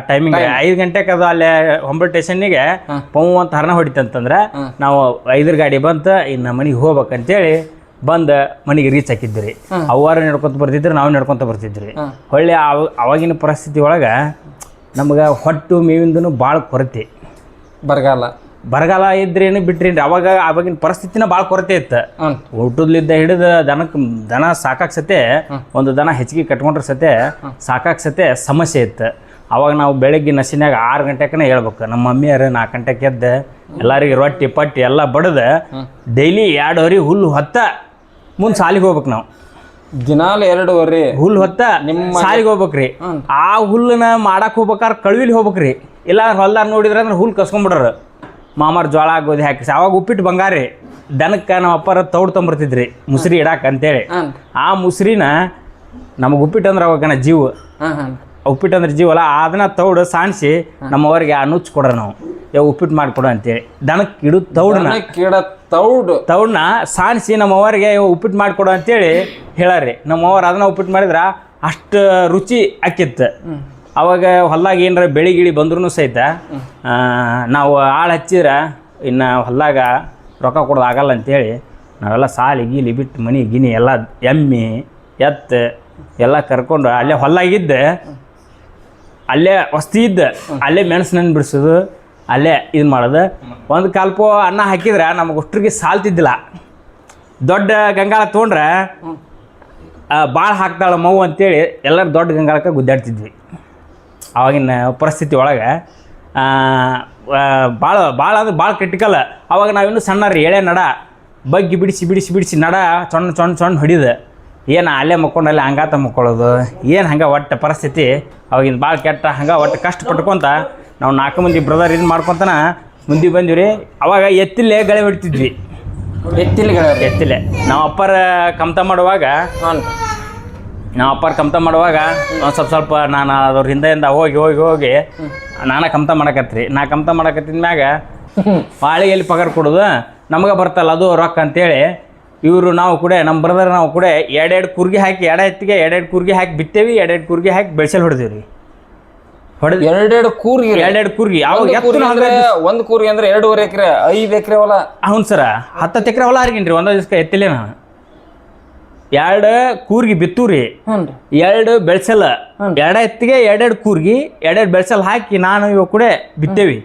ಟೈಮಿಂಗ್ 5 ಗಂಟೆಗೆ ಅದು ಅಲ್ಲೇ ಹೊಂಬಳ ಸ್ಟೇಷನ್ನಿಗೆ ಪೌ ಅಂತ ಹರ್ನ ಹೊಡಿತಂತಂದ್ರೆ ನಾವು 5 ಗಾಡಿ ಬಂತು ಇನ್ನು ಮನೆಗೆ ಹೋಗ್ಬೇಕಂತೇಳಿ ಬಂದು ಮನೆಗೆ ರೀಚ್ ಹಾಕಿದ್ರಿ. ಅವ್ವಾರು ನಡ್ಕೊತ ಬರ್ತಿದ್ರು, ನಾವು ನಡ್ಕೊತ ಬರ್ತಿದ್ರಿ. ಹೊಳ್ಳಿ ಅವಾಗಿನ ಪರಿಸ್ಥಿತಿ ಒಳಗೆ ನಮ್ಗೆ ಹೊಟ್ಟು ಮೇವಿಂದೂ ಭಾಳ ಕೊರತೆ. ಬರಗಾಲ ಇದ್ರೇನು ಬಿಟ್ರೇನ್ರಿ. ಅವಾಗಿನ ಪರಿಸ್ಥಿತಿನ ಭಾಳ ಕೊರತೆ ಇತ್ತು. ಊಟದ್ಲಿದ್ದ ಹಿಡಿದು ದನ ಸಾಕಾಗ್ಸತೆ, ಒಂದು ದನ ಹೆಚ್ಚಿಗೆ ಕಟ್ಕೊಂಡ್ರೆ ಸತೆ ಸಾಕಾಗ್ಸತೆ ಸಮಸ್ಯೆ ಇತ್ತು. ಅವಾಗ ನಾವು ಬೆಳಗ್ಗೆ ನಸಿನಾಗ 6 ಗಂಟೆಗೆ ಹೇಳ್ಬೇಕು. ನಮ್ಮ ಮಮ್ಮಿಯರು 4 ಗಂಟೆಗೆ ಎದ್ದು ಎಲ್ಲರಿಗೆ ರೊಟ್ಟಿ ಪಟ್ಟಿ ಎಲ್ಲ ಬಡ್ದು ಡೈಲಿ 2 ಹೊರಿ ಹುಲ್ಲು ಹೊತ್ತ ಮುಂದೆ ಸಾಲಿಗೆ ಹೋಗ್ಬೇಕು. ನಾವು ದಿನಾಲು 2 ಹೊರಿ ಹುಲ್ಲು ಹೊತ್ತ ನಿಮ್ಮ ಸಾಲಿಗೆ ಹೋಗ್ಬೇಕ್ರಿ. ಆ ಹುಲ್ಲನ್ನ ಮಾಡಕ್ಕೆ ಹೋಗ್ಬೇಕಾದ್ರೆ ಕಳುವಿಲಿ ಹೋಗ್ಬೇಕ್ರಿ. ಇಲ್ಲ ಹೊಲ್ದಾರ ನೋಡಿದ್ರೆ ಅಂದ್ರೆ ಹುಲ್ಲು ಕಸ್ಕೊಂಡ್ಬಿಡ್ರು. ಮಾಮಾರ ಜೋಳ ಗೋಧಿ ಹಾಕಿಸಿ ಅವಾಗ ಉಪ್ಪಿಟ್ಟು ಬಂಗಾರಿ. ದನಕ್ಕೆ ನಮ್ಮ ಅಪ್ಪರ ತೌಡ್ ತೊಂಬರ್ತಿದ್ರಿ ಮುಸ್ರಿ ಇಡಾಕ ಅಂತೇಳಿ. ಆ ಮುಸ್ರಿನ ನಮಗೆ ಉಪ್ಪಿಟ್ಟು ಅಂದ್ರೆ ಅವಾಗ ಜೀವ. ಉಪ್ಪಿಟ್ಟು ಅಂದ್ರೆ ಜೀವಲ್ಲ ಅದನ್ನ ತೌಡು ಸಾಣಿಸಿ ನಮ್ಮವರಿಗೆ ಆ ನುಚ್ಚು ಕೊಡ್ರ ನಾವು ಉಪ್ಪಿಟ್ಟು ಮಾಡಿಕೊಡು ಅಂತೇಳಿ ದನಕ್ಕೆ ಇಡು ತೌಡನ್ನ ತೌಡನ್ನ ಸಾಣಿಸಿ ನಮ್ಮವರಿಗೆ ಉಪ್ಪಿಟ್ಟು ಮಾಡಿಕೊಡು ಅಂತೇಳಿ ಹೇಳಾರಿ ನಮ್ಮವ್ರು ಅದನ್ನ ಉಪ್ಪಿಟ್ಟು ಮಾಡಿದ್ರೆ ಅಷ್ಟು ರುಚಿ ಆಕ್ಕಿತ್ತು. ಅವಾಗ ಹೊಲ್ದಾಗ ಏನಾರ ಬೆಳೆ ಗಿಳಿ ಬಂದ್ರೂ ಸಹಿತ ನಾವು ಆಳು ಹಚ್ಚಿದ್ರೆ ಇನ್ನು ಹೊಲ್ದಾಗ ರೊಕ್ಕ ಕೊಡೋದು ಆಗಲ್ಲ ಅಂತೇಳಿ ನಾವೆಲ್ಲ ಸಾಲಿ ಗೀಲಿ ಬಿಟ್ಟು ಮನೆ ಗಿನಿ ಎಲ್ಲ ಎಮ್ಮೆ ಎತ್ತು ಎಲ್ಲ ಕರ್ಕೊಂಡು ಅಲ್ಲೇ ಹೊಲ್ಲಾಗಿದ್ದೆ, ಅಲ್ಲೇ ವಸ್ತಿ ಇದ್ದ, ಅಲ್ಲೇ ಮೆಣಸಿನ ಬಿಡಿಸೋದು, ಅಲ್ಲೇ ಇದು ಮಾಡೋದು. ಒಂದು ಕಾಲ್ಪೋ ಅನ್ನ ಹಾಕಿದ್ರೆ ನಮಗೆ ಅಷ್ಟ್ರಿಗೆ ಸಾಲ್ತಿದ್ದಿಲ್ಲ. ದೊಡ್ಡ ಗಂಗಾಳ ತೊಗೊಂಡ್ರೆ ಭಾಳ ಹಾಕ್ತಾಳೆ ಮಗು ಅಂತೇಳಿ ಎಲ್ಲರೂ ದೊಡ್ಡ ಗಂಗಾಳಕ್ಕೆ ಗುದ್ದಾಡ್ತಿದ್ವಿ. ಆವಾಗಿನ ಪರಿಸ್ಥಿತಿ ಒಳಗೆ ಭಾಳ ಅಂದ್ರೆ ಭಾಳ ಕ್ರಿಟಿಕಲ್. ಅವಾಗ ನಾವಿನ್ನೂ ಸಣ್ಣ ರೀ, ಎಳೆ ನಡ ಬಗ್ಗಿ ಬಿಡಿಸಿ ನಡ ಚೊಣ್ಣ ಹೊಡಿದು ಏನು ಅಲ್ಲೇ ಮಕ್ಕೊಂಡಲ್ಲೇ ಹಂಗಾತ ಮಕ್ಕೊಳ್ಳೋದು ಏನು ಹಂಗೆ ಒಟ್ಟು ಪರಿಸ್ಥಿತಿ ಅವಾಗಿನ ಭಾಳ ಕೆಟ್ಟ. ಹಂಗೆ ಒಟ್ಟು ಕಷ್ಟಪಟ್ಕೊಂತ ನಾವು 4 ಮಂದಿ ಬ್ರದರ್ ಇದು ಮಾಡ್ಕೊತಾನ ಮುಂದೆ ಬಂದಿವಿ ರೀ. ಅವಾಗ ಎತ್ತಿಲ್ಲೇ ಗಳೆ ಹೊಡಿತಿದ್ವಿ. ಎತ್ತಿಲೆ ನಾವು ಅಪ್ಪರ ಕಮ್ತ ಮಾಡುವಾಗ ಒಂದು ಸ್ವಲ್ಪ ನಾನು ಅದ್ರ ಹಿಂದೆಯಿಂದ ಹೋಗಿ ನಾನು ಕಮ್ತ ಮಾಡಕತ್ರಿ. ನಾ ಕಮ್ತ ಮಾಡಕತ್ತಿದ ಮ್ಯಾಗ ಬಾಳಿಗೆಲ್ಲಿ ಪಗಾರ ಕೊಡೋದು ನಮಗೆ ಬರ್ತಲ್ಲ ಅದು ರೊಕ್ಕ ಅಂತೇಳಿ ಇವರು ನಾವು ಕೂಡ ನಮ್ಮ ಬ್ರದರ್ ನಾವು ಕೂಡ ಎರಡೆರಡು ಕೂರ್ಗಿ ಹಾಕಿ ಎತ್ತಿಗೆ ಎರಡೆರಡು ಕೂರ್ಗಿ ಹಾಕಿ ಬಿತ್ತೇವಿ, ಎರಡೆರಡು ಕೂರ್ಗಿ ಹಾಕಿ ಬೆಳೆಸಲು ಹೊಡೆದೇವಿ ರೀ. ಎರಡೆರಡು ಕೂರ್ಗಿ ಒಂದು ಕೂರ್ಗಿ ಅಂದ್ರೆ 2.5 ಎಕರೆ 5 ಎಕರೆ ಹೊಲ. ಹ್ಞೂ ಸರ 10 ಎಕರೆ ಹೊಲ ಹರಿಗಿನ್ರಿ ಒಂದೊಂದು ದಿವ್ಸ ಎತ್ತಿಲ್ಲ ನಾನು. 2 ಕೂರ್ಗಿ ಬಿತ್ತೂರಿ, 2 ಬೆಳೆಸಲ್ಲ, 2 ಎತ್ತಿಗೆ 2 ಕೂರ್ಗಿ 2 ಬೆಳೆಸಲ್ ಹಾಕಿ ನಾನು ಇವಾಗ ಕೂಡ ಬಿತ್ತೇವಿ.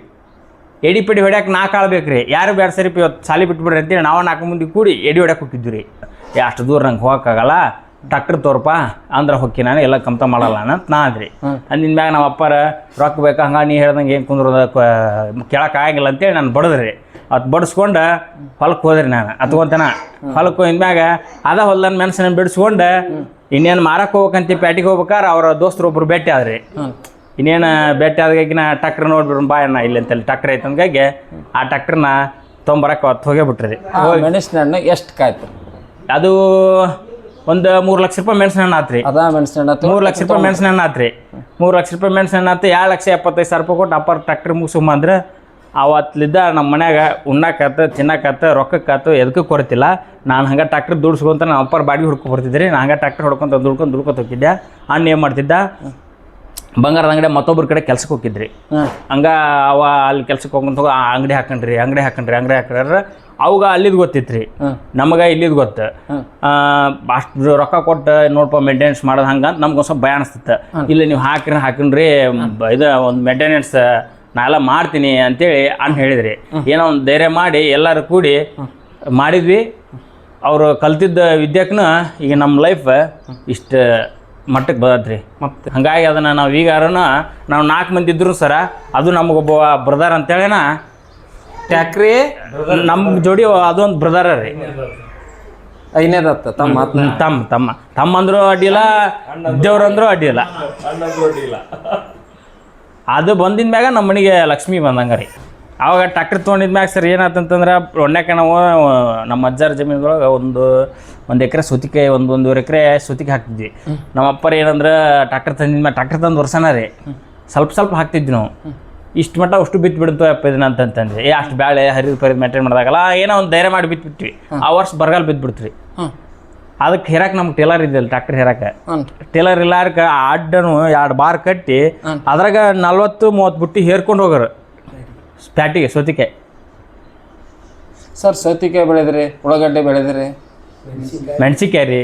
ಎಡಿ ಪಡಿ ಹೊಡ್ಯಾಕೆ 4 ಆಳು ಬೇಕ್ರಿ, ಯಾರು ಬೇಡ ಸರಿ ಇವತ್ತು ಸಾಲಿ ಬಿಟ್ಬಿಡ್ರಿ ಅಂತೇಳಿ ನಾವು 4 ಮಂದಿ ಕೂಡಿ ಎಡಿ ಹೊಡ್ಯಾಕೆ ಹೋಗಿದ್ವಿ ರೀ. ಅಷ್ಟು ದೂರ ನಂಗೆ ಹೋಗೋಕ್ಕಾಗಲ್ಲ, ಟ್ರಾಕ್ಟರ್ ತೋರಪ್ಪ ಅಂದ್ರೆ ಹೊಕ್ಕಿ ನಾನು ಎಲ್ಲ ಕಮ್ತ ಮಾಡಲ್ಲ ಅಂತ ನಾ ಅಂದ್ರಿ. ಅಂದಿನ ಮ್ಯಾಗ ನಮ್ಮ ಅಪ್ಪರ ರೊಕ್ಕ ಬೇಕಾ ಹಂಗೆ ನೀ ಹೇಳ್ದಂಗೆ ಏನು ಕುಂದ್ರದ ಕೇಳೋಕ್ಕಾಗಿಲ್ಲ ಅಂತೇಳಿ ನಾನು ಬಡದ್ರಿ. ಅದು ಬಡಿಸ್ಕೊಂಡು ಹೊಲಕ್ಕೆ ಹೋದ್ರಿ. ನಾನು ಹತ್ಕೊಂತನ ಹೊಲಕ್ಕೆ ಹೋಗಿದ್ಮ್ಯಾಗ ಹೊಲ್ದನ್ನ ಮೆಣಸನ್ನ ಬಿಡಿಸ್ಕೊಂಡು ಇನ್ನೇನು ಮಾರಕ್ಕೆ ಹೋಗ್ಬೇಕಂತ ಪ್ಯಾಟಿಗೆ ಹೋಗ್ಬೇಕಾರೆ ಅವ್ರ ದೋಸ್ತರು ಒಬ್ರು ಭೇಟಿ ಆದ್ರಿ. ಇನ್ನೇನು ಭೇಟಿ ಆದಾಗಿನ ಟ್ಯಾಕ್ಟ್ರ್ ನೋಡ್ಬಿಡ್ರಿ ಬಾ ಅಣ್ಣ ಇಲ್ಲಿ ಅಂತೇಳಿ ಟ್ಯಾಕ್ಟ್ರ್ ಐತೆ ಹಂಗಾಗಿ ಆ ಟ್ಯಾಕ್ಟ್ರನ್ನ ತೊಂಬರಕ್ಕೆ ಹೊತ್ತು ಹೋಗೇ ಬಿಟ್ರಿ. ಮೆಣಸಿನ ಹಣ್ಣು ಎಷ್ಟು ಕಾಯ್ತು? ಅದು ಒಂದು 3 ಲಕ್ಷ ರೂಪಾಯಿ ಮೆಣಸಿನ ಹಣ್ಣು ಆತ್ರಿ. 3 ಲಕ್ಷ ರೂಪಾಯಿ ಮೆಣಸಿನ ಹಣ್ಣು ಆತ್ರಿ. 3 ಲಕ್ಷ ರೂಪಾಯಿ ಮೆಣಸಿನ ಹಣ್ಣು ಆತು. 2,75,000 ರೂಪಾಯಿ ಕೊಟ್ಟು ಅಪ್ಪರ್ ಟ್ಯಾಕ್ಟ್ರ್ ಮುಗಿಸ್ಕೊಂಬಂದ್ರೆ ಅವತ್ತಲಿದ್ದ ನಮ್ಮ ಮನ್ಯಾಗ ಉಣ್ಣಾಕತ್ತು ತಿನ್ನಕತ್ತು ರೊಕ್ಕಕ್ಕಾತು ಎದಕ್ಕೂ ಕೊರತಿಲ್ಲ. ನಾನು ಹಂಗೆ ಟ್ಯಾಕ್ಟ್ರ್ ದುಡ್ಸ್ಕೊಂತ ನಮ್ಮ ಅಪ್ಪರ್ ಬಾಡಿಗೆ ಹುಡ್ಕೊ ಬರ್ತಿದ್ರಿ. ನಾನು ಹಂಗೆ ಟ್ಯಾಕ್ಟ್ರ್ ಹೊಡ್ಕೊಂತ ದುಡ್ಕೊಂಡು ಹೋಗಿದ್ದೆ. ಅಣ್ಣ ಏನು ಮಾಡ್ತಿದ್ದ, ಬಂಗಾರದ ಅಂಗಡಿ ಮತ್ತೊಬ್ಬರ ಕಡೆ ಕೆಲ್ಸಕ್ಕೆ ಹೋಗಿದ್ರಿ. ಹಂಗೆ ಅವ ಅಲ್ಲಿ ಕೆಲ್ಸಕ್ಕೆ ಹೋಗ್ಕೊಂತ ಅಂಗಡಿ ಹಾಕೊಂಡ್ರಿ ಅವಾಗ ಅಲ್ಲಿದ್ ಗೊತ್ತಿತ್ತು ರೀ, ನಮಗೆ ಇಲ್ಲಿದ್ ಗೊತ್ತು. ಅಷ್ಟು ರೊಕ್ಕ ಕೊಟ್ಟು ನೋಡ್ಪ ಮೇಂಟೆನೆನ್ಸ್ ಮಾಡೋದು ಹಂಗೆ ಅಂತ ನಮ್ಗೆ ಒಂದು ಸ್ವಲ್ಪ ಭಯ ಅನಿಸ್ತಿತ್ತು. ಇಲ್ಲ ನೀವು ಹಾಕಿನ್ರಿ ಇದು ಒಂದು ಮೇಂಟೆನೆನ್ಸ್ ನಾ ಎಲ್ಲ ಮಾಡ್ತೀನಿ ಅಂತೇಳಿ ಅಣ್ಣ ಹೇಳಿದ್ರಿ. ಏನೋ ಒಂದು ಧೈರ್ಯ ಮಾಡಿ ಎಲ್ಲರೂ ಕೂಡಿ ಮಾಡಿದ್ವಿ. ಅವರು ಕಲ್ತಿದ್ದ ವಿದ್ಯಾಕ್ಕೂ ಈಗ ನಮ್ಮ ಲೈಫ್ ಇಷ್ಟು ಮಟ್ಟಕ್ಕೆ ಬದತ್ರಿ. ಮತ್ತು ಹಾಗಾಗಿ ಅದನ್ನು ನಾವು ಈಗಾರನ ನಾವು 4 ಮಂದಿ ಇದ್ರು ಸರ, ಅದು ನಮಗೊಬ್ಬ ಬ್ರದರ್ ಅಂತೇಳಿನ ಟ್ಯಾಕ್ರಿ ನಮ್ಮ ಜೋಡಿ ಅದೊಂದು ಬ್ರದರ ರೀ. ಐನೇದತ್ತ ತಮ್ಮ ಅಂದ್ರೂ ಅಡ್ಡಿಲ್ಲ, ದೇವ್ರಂದ್ರೂ ಅಡ್ಡಿಲ್ಲ. ಅದು ಬಂದಿದ ಮ್ಯಾಗ ನಮ್ಮ ಮನೆಗೆ ಲಕ್ಷ್ಮಿ ಬಂದಂಗೆ ರೀ. ಆವಾಗ ಟ್ಯಾಕ್ಟ್ರ್ ತೊಗೊಂಡಿದ ಮ್ಯಾಗ ಸರ್ ಏನಾಯ್ತಂತಂದ್ರೆ ಒಣ್ಣೆಕ್ಕೆ ನಾವು ನಮ್ಮ ಅಜ್ಜಾರ ಜಮೀನುದೊಳಗೆ ಒಂದು ಎಕರೆ ಸುತ್ತಿಗೆ 1-1.5 ಎಕರೆ ಸುತ್ತಿಗೆ ಹಾಕ್ತಿದ್ವಿ. ನಮ್ಮ ಅಪ್ಪರ ಏನಂದ್ರೆ ಟ್ಯಾಕ್ಟರ್ ತಂದಿದ್ಮೇಲೆ ಟ್ಯಾಕ್ಟರ್ ತಂದು ವರ್ಷನ ರೀ ಸ್ವಲ್ಪ ಹಾಕ್ತಿದ್ವಿ ನಾವು. ಇಷ್ಟು ಮಟ್ಟ ಅಷ್ಟು ಬಿತ್ತು ಬಿಡ್ತು ಅಪ್ಪ ಇದನ್ನ ಅಂತಂದ್ರೆ ಅಷ್ಟು ಬ್ಯಾಳೆ ಹರಿದು ಮೇಂಟೈನ್ ಮಾಡಿದಾಗಲ್ಲ ಏನೋ ಒಂದು ಧೈರ್ಯ ಮಾಡಿ ಬಿತ್ಬಿಟ್ವಿ. ಆ ವರ್ಷ ಬರಗಾಲ ಬಿದ್ದುಬಿಡ್ತೀವಿ. ಅದಕ್ಕೆ ಹೇರಕ್ಕೆ ನಮ್ಗೆ ಟೇಲರ್ ಇದ್ದಿಲ್ಲ. ಟ್ಯಾಕ್ಟರ್ ಹೇರಕ್ಕೆ ಟೇಲರ್ ಇಲ್ಲಾರಕ್ಕೆ ಅಡ್ಡನು 2 ಬಾರ್ ಕಟ್ಟಿ ಅದ್ರಾಗ 40-30 ಬುಟ್ಟಿ ಹೇರ್ಕೊಂಡು ಹೋಗೋರು ಪ್ಯಾಟಿಗೆ ಸೌತಿಕಾಯಿ. ಸರ್ ಸೌತಿಕಾಯಿ ಬೆಳೆದ್ರಿ, ಉಳ್ಳಾಗಡ್ಡೆ ಬೆಳೆದ್ರಿ, ಮೆಣಸಿನ್ಕಾಯಿ ರೀ,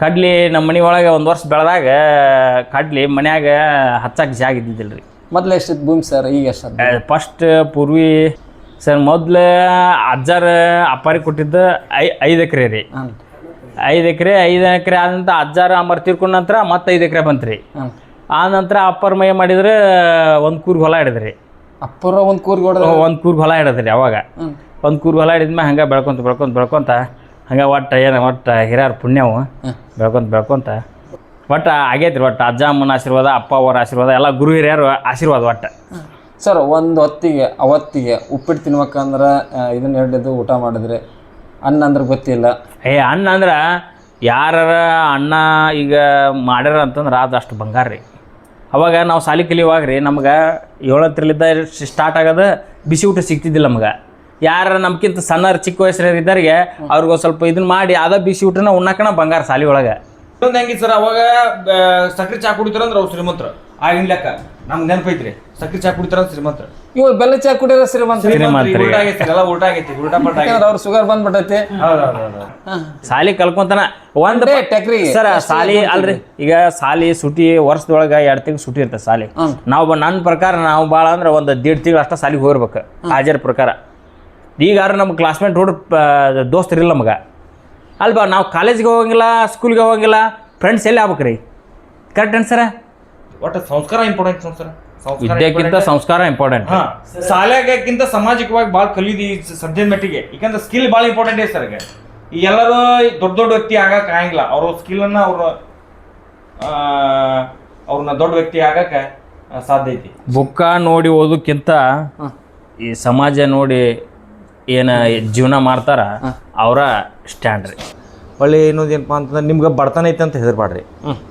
ಕಡ್ಲಿ ನಮ್ಮ ಮನೆ ಒಳಗೆ 1 ವರ್ಷ ಬೆಳೆದಾಗ ಕಡ್ಲಿ ಮನ್ಯಾಗ ಹಚ್ಚಕ್ಕೆ ಜಾಗ ಇದ್ದಿದ್ದಿಲ್ಲ ರೀ. ಮೊದಲು ಎಷ್ಟಿತ್ತು ಭೂಮಿ ಸರ್, ಈಗ ಎಷ್ಟು? ಫಸ್ಟ್ ಪೂರ್ವಿ ಸರ್ ಮೊದಲು ಅಜ್ಜಾರ ಅಪ್ಪಾರಿಗೆ ಕೊಟ್ಟಿದ್ದು 5 ಎಕರೆ ರೀ. 5 ಎಕರೆ ಆದಂತ ಅಜ್ಜಾರ ಅಮ್ಮರ್ ತೀರ್ಕೊಂಡ ನಂತರ ಮತ್ತೆ 5 ಎಕರೆ ಬಂತು ರೀ. ಆ ನಂತರ ಅಪ್ಪರ ಮೈ ಮಾಡಿದ್ರೆ 1 ಕೂರ್ಗಿ ಹೊಲ ಹಿಡಿದ್ರಿ. ಅಪ್ಪರ 1 ಕೂರ್ಗಿ ಹೊಲ ಹಿಡಿದ್ರಿ. ಅವಾಗ 1 ಕೂರ್ಗಿ ಹೊಲ ಹಿಡಿದ್ಮೇಲೆ ಹಂಗೆ ಬೆಳ್ಕೊಂತ ಹಂಗೆ ಒಟ್ಟು ಹಿರಿಯರ ಪುಣ್ಯವು ಬೆಳ್ಕೊಂತ ಒಟ್ಟು ಆಗೈತ್ರಿ. ಒಟ್ಟು ಅಜ್ಜ ಅಮ್ಮನ ಆಶೀರ್ವಾದ, ಅಪ್ಪ ಅವರ ಆಶೀರ್ವಾದ, ಎಲ್ಲ ಗುರು ಹಿರಿಯರು ಆಶೀರ್ವಾದ ಒಟ್ಟು. ಸರ್ ಒಂದು ಅವತ್ತಿಗೆ ಉಪ್ಪಿಟ್ಟು ತಿನ್ಬೇಕಂದ್ರೆ ಇದನ್ನ ಹಿಡಿದು ಊಟ ಮಾಡಿದ್ರೆ ಅನ್ನ ಅಂದ್ರೆ ಗೊತ್ತಿಲ್ಲ. ಅನ್ನ ಅಂದ್ರೆ ಯಾರ ಅಣ್ಣ ಈಗ ಮಾಡ್ಯಾರ ಅಂತಂದ್ರೆ ಅದು ಅಷ್ಟು ಬಂಗಾರ ರೀ. ಅವಾಗ ನಾವು ಶಾಲೆ ಕಲಿಯುವಾಗ ರೀ ನಮ್ಗೆ 7ಲಿದ್ದ ಸ್ಟಾರ್ಟ್ ಆಗೋದು ಬಿಸಿ ಊಟ ಸಿಗ್ತಿದ್ದಿಲ್ಲ ನಮ್ಗೆ. ಯಾರು ನಮ್ಗಿಂತ ಸಣ್ಣರು ಚಿಕ್ಕ ವಯಸ್ಸರು ಇದ್ದವ್ರಿಗೆ ಅವ್ರಿಗೊಂದು ಸ್ವಲ್ಪ ಇದನ್ನ ಮಾಡಿ ಅದ ಬಿಸಿ ಊಟನ ಉಣ್ಣಾಕಣ ಬಂಗಾರ ಶಾಲೆ ಒಳಗೆ. ಇನ್ನೊಂದು ಹೆಂಗಿತ್ತು ಸರ್, ಅವಾಗ ಸಕ್ರೆ ಚಾ ಕುಡಿತಾರಂದ್ರೆ ಅವ್ರು ಶ್ರೀಮಂತರು. ಆಗಿನ ಲೆಕ್ಕ ನಮ್ಗೆ ನೆನಪೈತ್ರಿ, ಸಕ್ರೆ ಚಾ ಕುಡಿತಾರಂದ್ರೆ ಶ್ರೀಮಂತರು. ಇವಾಗ ಬೆಲ್ಲ ಚಾ ಕುಡಿಯೋರ ಶ್ರೀಮಂತ. ಉಲ್ಟಾ ಆಗೈತಿ, ಎಲ್ಲ ಉಲ್ಟಾ ಆಗೈತಿ, ಉಲ್ಟಾ ಪಲ್ಟಾ ಆಗೈತಿ. ಅವ್ರು ಶುಗರ್ ಬಂದ್ಬಿಟ್ಟೈತಿ. ಶಾಲೆ ಕಲ್ಕೊಂತಾನ ಒಂದು ಟೆಕ್ರಿಗೆ ಸರ್ ಶಾಲೆ ಅಲ್ರಿ. ಈಗ ಶಾಲೆ ಸುಟಿ ವರ್ಷದೊಳಗೆ 2 ತಿಂಗಳು ಸುಟಿ ಇರ್ತದೆ ಶಾಲೆ. ನಾವು ನನ್ನ ಪ್ರಕಾರ ನಾವು ಭಾಳ ಅಂದ್ರೆ ಒಂದು 1.5 ತಿಂಗಳು ಅಷ್ಟೇ ಶಾಲೆಗೆ ಹೋಗಿರ್ಬೇಕು ಹಾಜರ್ ಪ್ರಕಾರ. ಈಗ ನಮ್ಮ ಕ್ಲಾಸ್ಮೇಟ್ ಹುಡುಗ ದೋಸ್ತರಿಲ್ಲ ನಮಗೆ ಅಲ್ವಾ. ನಾವು ಕಾಲೇಜಿಗೆ ಹೋಗಂಗಿಲ್ಲ, ಸ್ಕೂಲ್ಗೆ ಹೋಗಂಗಿಲ್ಲ, ಫ್ರೆಂಡ್ಸ್ ಎಲ್ಲಿ ಆಗ್ಬೇಕ್ರಿ? ಕರೆಕ್ಟ್ ಅನ್ಸರ. ಒಟ್ಟು ಸಂಸ್ಕಾರ ಇಂಪಾರ್ಟೆಂಟ್ ಸರ್. ವಿದ್ಯೆಗಿಂತ ಸಂಸ್ಕಾರ ಇಂಪಾರ್ಟೆಂಟ್. ಶಾಲೆಗಿಂತ ಸಾಮಾಜಿಕವಾಗಿ ಭಾಳ ಕಲಿದಿ ಸದ್ಯದ ಮಟ್ಟಿಗೆ. ಯಾಕಂದ್ರೆ ಸ್ಕಿಲ್ ಭಾಳ ಇಂಪಾರ್ಟೆಂಟ್ ಐತೆ ಸರ್. ಈಗ ಎಲ್ಲರೂ ದೊಡ್ಡ ವ್ಯಕ್ತಿ ಆಗಕ್ಕೆ ಆಗಂಗಿಲ್ಲ. ಅವ್ರ ಸ್ಕಿಲನ್ನು ಅವ್ರನ್ನ ದೊಡ್ಡ ವ್ಯಕ್ತಿ ಆಗಕ್ಕೆ ಸಾಧ್ಯ ಐತಿ. ಬುಕ್ಕ ನೋಡಿ ಓದೋಕ್ಕಿಂತ ಈ ಸಮಾಜ ನೋಡಿ ಏನು ಜೀವನ ಮಾಡ್ತಾರ ಅವರ ಸ್ಟ್ಯಾಂಡ್ ರೀ. ಒಳ್ಳೆ ಏನಪ್ಪ ಅಂತಂದ್ರೆ ನಿಮ್ಗೆ ಬಡತನ ಐತೆ ಅಂತ ಹೆದರ್ಬಾಡ್ರಿ.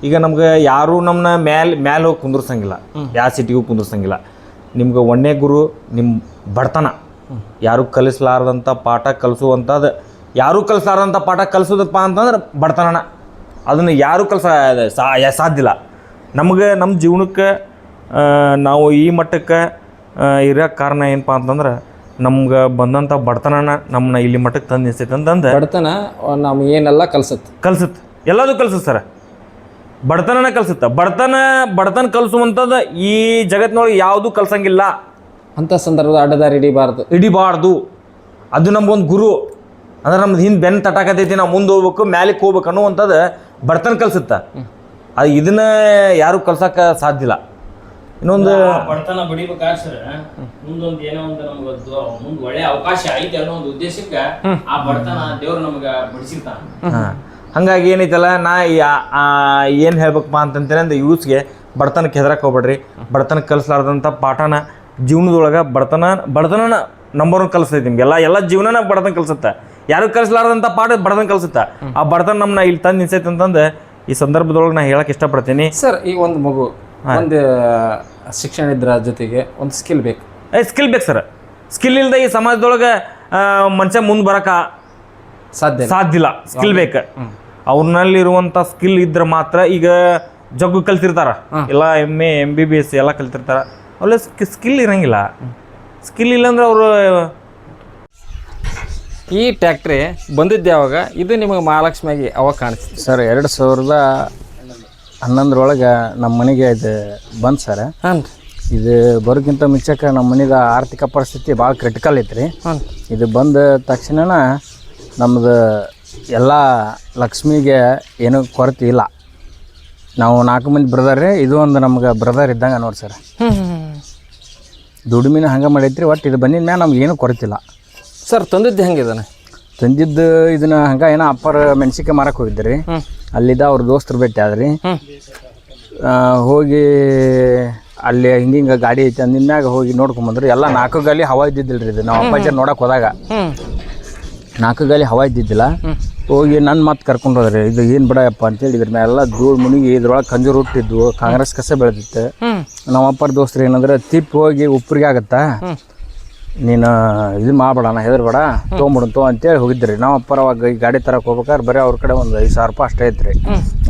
ಈಗ ನಮ್ಗೆ ಯಾರು ನಮ್ಮನ್ನ ಮ್ಯಾಲೆ ಹೋಗಿ ಕುಂದ್ರಸಂಗಿಲ್ಲ, ಯಾವ ಸಿಟಿಗೂ ಕುಂದ್ರಸಂಗಿಲ್ಲ. ನಿಮ್ಗೆ ಒಂದೇ ಗುರು ನಿಮ್ಮ ಬಡತನ. ಯಾರು ಕಲಿಸ್ಲಾರ್ದಂಥ ಪಾಠ ಕಲಿಸುವಂಥದ್ದು, ಯಾರೂ ಕಲಿಸ್ಲಾರ್ದಂಥ ಪಾಠ ಕಲಿಸೋದಪ್ಪ ಅಂತಂದ್ರೆ ಬಡತನ. ಅದನ್ನು ಯಾರೂ ಸಾಧ್ಯ ಇಲ್ಲ. ನಮ್ಗೆ ನಮ್ಮ ಜೀವನಕ್ಕೆ ನಾವು ಈ ಮಟ್ಟಕ್ಕೆ ಇರೋಕ್ಕೆ ಕಾರಣ ಏನಪ್ಪ ಅಂತಂದ್ರೆ ನಮ್ಗೆ ಬಂದಂಥ ಬಡತನ ನಮ್ಮನ್ನ ಇಲ್ಲಿ ಮಟ್ಟಕ್ಕೆ ತಂದು ನಿಲ್ಸೈತೆ ಅಂತಂದು. ಬಡತನ ನಮ್ಗೆ ಏನೆಲ್ಲ ಕಲ್ಸುತ್ತೆ ಎಲ್ಲದೂ ಕಲ್ಸುತ್ತೆ ಸರ್. ಬಡತನ ಕಲ್ಸುತ್ತೆ. ಬಡತನ ಕಲಿಸುವಂಥದ್ದು ಈ ಜಗತ್ತಿನೊಳಗೆ ಯಾವುದೂ ಕಲ್ಸಂಗಿಲ್ಲ. ಅಂಥ ಸಂದರ್ಭದ ಅಡ್ಡದಾರಿ ಹಿಡಿಬಾರ್ದು. ಅದು ನಮ್ಗೊಂದು ಗುರು. ಅಂದ್ರೆ ನಮ್ದು ಹಿಂದೆ ಬೆನ್ನು ತಟಾಕತೈತಿ, ನಾವು ಮುಂದೆ ಹೋಗ್ಬೇಕು, ಮ್ಯಾಲಿಗೆ ಹೋಗ್ಬೇಕು ಅನ್ನುವಂಥದ್ದು ಬಡತನ ಕಲ್ಸುತ್ತೆ. ಅದು ಇದನ್ನ ಯಾರು ಕಲ್ಸಕ್ಕೆ ಸಾಧ್ಯ ಇಲ್ಲ. ಇನ್ನೊಂದು ಬಡತನ ಬಡಿಬೇಕಾದ್ರೆ ಸರ್ ಮುಂದೊಂದು ಏನೋ ಒಂದು ನಮ್ಗೆ ಮುಂದೆ ಒಳ್ಳೆ ಅವಕಾಶ ಐತೆ ಅನ್ನೋ ಒಂದು ಉದ್ದೇಶಕ್ಕೆ ಆ ಬಡತನ ದೇವ್ರು ನಮ್ಗೆ ಬಡಿಸಿರ್ತಾನೆ. ಹಂಗಾಗಿ ಏನೈತಲ್ಲ, ನಾ ಏನು ಹೇಳ್ಬೇಕಪ್ಪ ಅಂತಂತೇನೆ ಅಂದ್ರೆ ಯೂತ್ಗೆ ಬಡತನಕ್ಕೆ ಹೆದರಕ್ಕೆ ಹೋಗ್ಬೇಡ್ರಿ. ಬಡತನ ಕಲಿಸ್ಲಾರ್ದಂಥ ಪಾಠನ ಜೀವನದೊಳಗೆ ಬಡತನ ನಂಬರ್ 1 ಕಲಿಸ್ತೈತಿ ನಿಮ್ಗೆ. ಎಲ್ಲ ಜೀವನನ ಬಡತನ ಕಲಿಸುತ್ತೆ. ಯಾರು ಕಲಿಸ್ಲಾರ್ದಂಥ ಪಾಠ ಬಡತನ ಕಲಿಸುತ್ತೆ. ಆ ಬಡತನ ನಮ್ಮನ್ನ ಇಲ್ಲಿ ತಂದು ನಿಲ್ಸೈತೆ ಅಂತಂದು ಈ ಸಂದರ್ಭದೊಳಗೆ ನಾ ಹೇಳಕ್ಕೆ ಇಷ್ಟಪಡ್ತೀನಿ ಸರ್. ಈಗ ಒಂದು ಮಗು ಒಂದು ಶಿಕ್ಷಣ ಇದ್ರ ಜೊತೆಗೆ ಒಂದು ಸ್ಕಿಲ್ ಬೇಕು. ಸ್ಕಿಲ್ ಬೇಕು ಸರ್. ಸ್ಕಿಲ್ ಇಲ್ಲದೆ ಈ ಸಮಾಜದೊಳಗೆ ಮನುಷ್ಯ ಮುಂದೆ ಬರೋಕೆ ಸಾಧ್ಯ ಇಲ್ಲ. ಸ್ಕಿಲ್ ಬೇಕು. ಅವ್ರನ್ನಲ್ಲಿರುವಂಥ ಸ್ಕಿಲ್ ಇದ್ರೆ ಮಾತ್ರ. ಈಗ ಜಗ್ಗು ಕಲ್ತಿರ್ತಾರ, ಎಲ್ಲ MA MBBS ಎಲ್ಲ ಕಲ್ತಿರ್ತಾರ, ಅವಲ್ಲ ಸ್ಕಿಲ್ ಇರಂಗಿಲ್ಲ. ಸ್ಕಿಲ್ ಇಲ್ಲಾಂದ್ರೆ ಅವರು. ಈ ಟ್ಯಾಕ್ಟ್ರಿ ಬಂದಿದ್ದೆ ಯಾವಾಗ? ಇದು ನಿಮಗೆ ಮಹಾಲಕ್ಷ್ಮಿಯಾಗಿ ಅವಾಗ ಕಾಣಿಸ್ತು ಸರ್ 2011 ನಮ್ಮ ಮನೆಗೆ ಇದು ಬಂತು ಸರ್. ಹಾಂ. ಇದು ಬರೋಕ್ಕಿಂತ ಮುಂಚೆಗೆ ನಮ್ಮ ಮನೆಗೆ ಆರ್ಥಿಕ ಪರಿಸ್ಥಿತಿ ಭಾಳ ಕ್ರಿಟಿಕಲ್ ಐತ್ರಿ. ಹಾಂ. ಇದು ಬಂದ ತಕ್ಷಣ ನಮ್ಮದು ಎಲ್ಲ ಲಕ್ಷ್ಮಿಗೆ ಏನೂ ಕೊರತೆ ಇಲ್ಲ. ನಾವು 4 ಮಂದಿ ಬ್ರದರ್ ರೀ. ಇದು ಒಂದು ನಮ್ಗೆ ಬ್ರದರ್ ಇದ್ದಂಗೆ ನೋಡಿ ಸರ್. ದುಡಿಮೆನೂ ಹಂಗೆ ಮಾಡೈತ್ರಿ. ಒಟ್ಟು ಇದು ಬಂದಿದ ಮ್ಯಾಲ ನಮ್ಗೆ ಏನೂ ಕೊರತಿಲ್ಲ ಸರ್. ತಂದಿದ್ದು ಹೆಂಗಿದಾನೆ? ತಂದಿದ್ದು ಇದನ್ನ ಹಂಗೆ ಏನೋ ಅಪ್ಪರ ಮೆಣಸಿನ್ಕಾಯಿ ಮಾರಕ್ಕೆ ಹೋಗಿದ್ರಿ. ಅಲ್ಲಿದ್ದ ಅವ್ರ ದೋಸ್ತರು ಭೇಟಿ ಆದ್ರಿ. ಹೋಗಿ ಅಲ್ಲಿ ಹಿಂಗೆ ಗಾಡಿ ಐತಿ ಅಂದಿದ್ಮ್ಯಾಗ ಹೋಗಿ ನೋಡ್ಕೊಂಬಂದ್ರು. ಎಲ್ಲ 4 ಗಾಲಿ ಹವಾ ಇದ್ದಿದ್ದಿಲ್ಲ ರೀ. ಇದು ನಾವು ಅಪ್ಪಾಜಿ ನೋಡಕ್ಕೆ ಹೋದಾಗ 4 ಗಾಲಿ ಹವಾ ಇದ್ದಿದ್ದಿಲ್ಲ. ಹೋಗಿ ನನ್ನ ಮಾತು ಕರ್ಕೊಂಡು ಹೋದ್ರಿ. ಇದು ಏನು ಬಿಡಯಪ್ಪ ಅಂತೇಳಿ ಇದ್ರ ಮೇಲೆಲ್ಲ ಧೂಳು ಮುನಿಗಿ ಇದ್ರೊಳಗೆ ಕಂಜೂರು ಹುಟ್ಟಿದ್ವು, ಕಾಂಗ್ರೆಸ್ ಕಸ ಬೆಳೆದಿತ್ತು. ನಮ್ಮ ಅಪ್ಪರ ದೋಸ್ತರು ಏನಂದ್ರೆ ತಿಪ್ಪಿ ಹೋಗಿ ಉಪ್ಪರಿಗೆ ಆಗತ್ತಾ, ನೀನು ಇದು ಮಾಡಬೇಡ, ಹೆದರ್ಬೇಡ, ತೊಗೊಂಬಿಡು ಅಂತೇಳಿ ಹೋಗಿದ್ರಿ. ನಾವು ಅಪ್ಪರ ಅವಾಗ ಈ ಗಾಡಿ ತರಕ್ಕೆ ಹೋಗ್ಬೇಕಾದ್ರೆ ಬರೀ ಅವ್ರ ಕಡೆ ಒಂದು 5,000 ರೂಪಾಯಿ ಅಷ್ಟೇ ಐತ್ರಿ.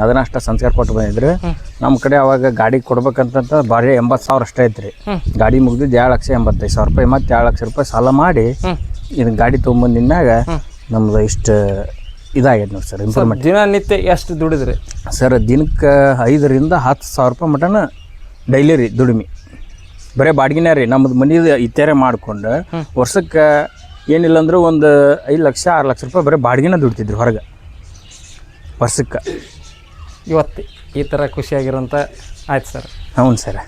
ಅದನ್ನ ಅಷ್ಟೇ ಸಂಸ್ಕಾರ ಕೊಟ್ಟು ಬಂದಿದ್ರಿ. ನಮ್ಮ ಕಡೆ ಅವಾಗ ಗಾಡಿ ಕೊಡ್ಬೇಕಂತ ಬರೀ 80,000 ಅಷ್ಟೇ ಐತ್ರಿ. ಗಾಡಿ ಮುಗಿದಿದ್ದು 2,85,000 ರೂಪಾಯಿ. ಮತ್ತು 2 ಲಕ್ಷ ರೂಪಾಯಿ ಸಾಲ ಮಾಡಿ ಇದನ್ನ ಗಾಡಿ ತೊಗೊಂಬಂದಿದ್ಮ್ಯಾಗ ನಮ್ದು ಇಷ್ಟು ಇದಾಗೈತೆ ನೋಡಿ ಸರ್. ಇಂಪ್ರೂವ್ಮೆಂಟ್. ದಿನನಿತ್ಯ ಎಷ್ಟು ದುಡಿದ್ರಿ ಸರ್? ದಿನಕ್ಕೆ 5,000 ರಿಂದ 10,000 ರೂಪಾಯಿ ಮಟನ ಡೈಲಿ ರೀ ದುಡಿಮೆ. ಬರೀ ಬಾಡಿಗೆನೇ ರೀ. ನಮ್ಮದು ಮನೆದು ಇತ್ಯಾರೆ ಮಾಡ್ಕೊಂಡು ವರ್ಷಕ್ಕೆ ಏನಿಲ್ಲ ಅಂದ್ರೆ ಒಂದು 5 ಲಕ್ಷ 6 ಲಕ್ಷ ರೂಪಾಯಿ ಬರೀ ಬಾಡಿಗೆನ ದುಡ್ತಿದ್ರು ಹೊರಗೆ ವರ್ಷಕ್ಕೆ. ಇವತ್ತು ಈ ಥರ ಖುಷಿಯಾಗಿರೋಂಥ ಆಯ್ತು ಸರ್. ಹೌದು ಸರ್.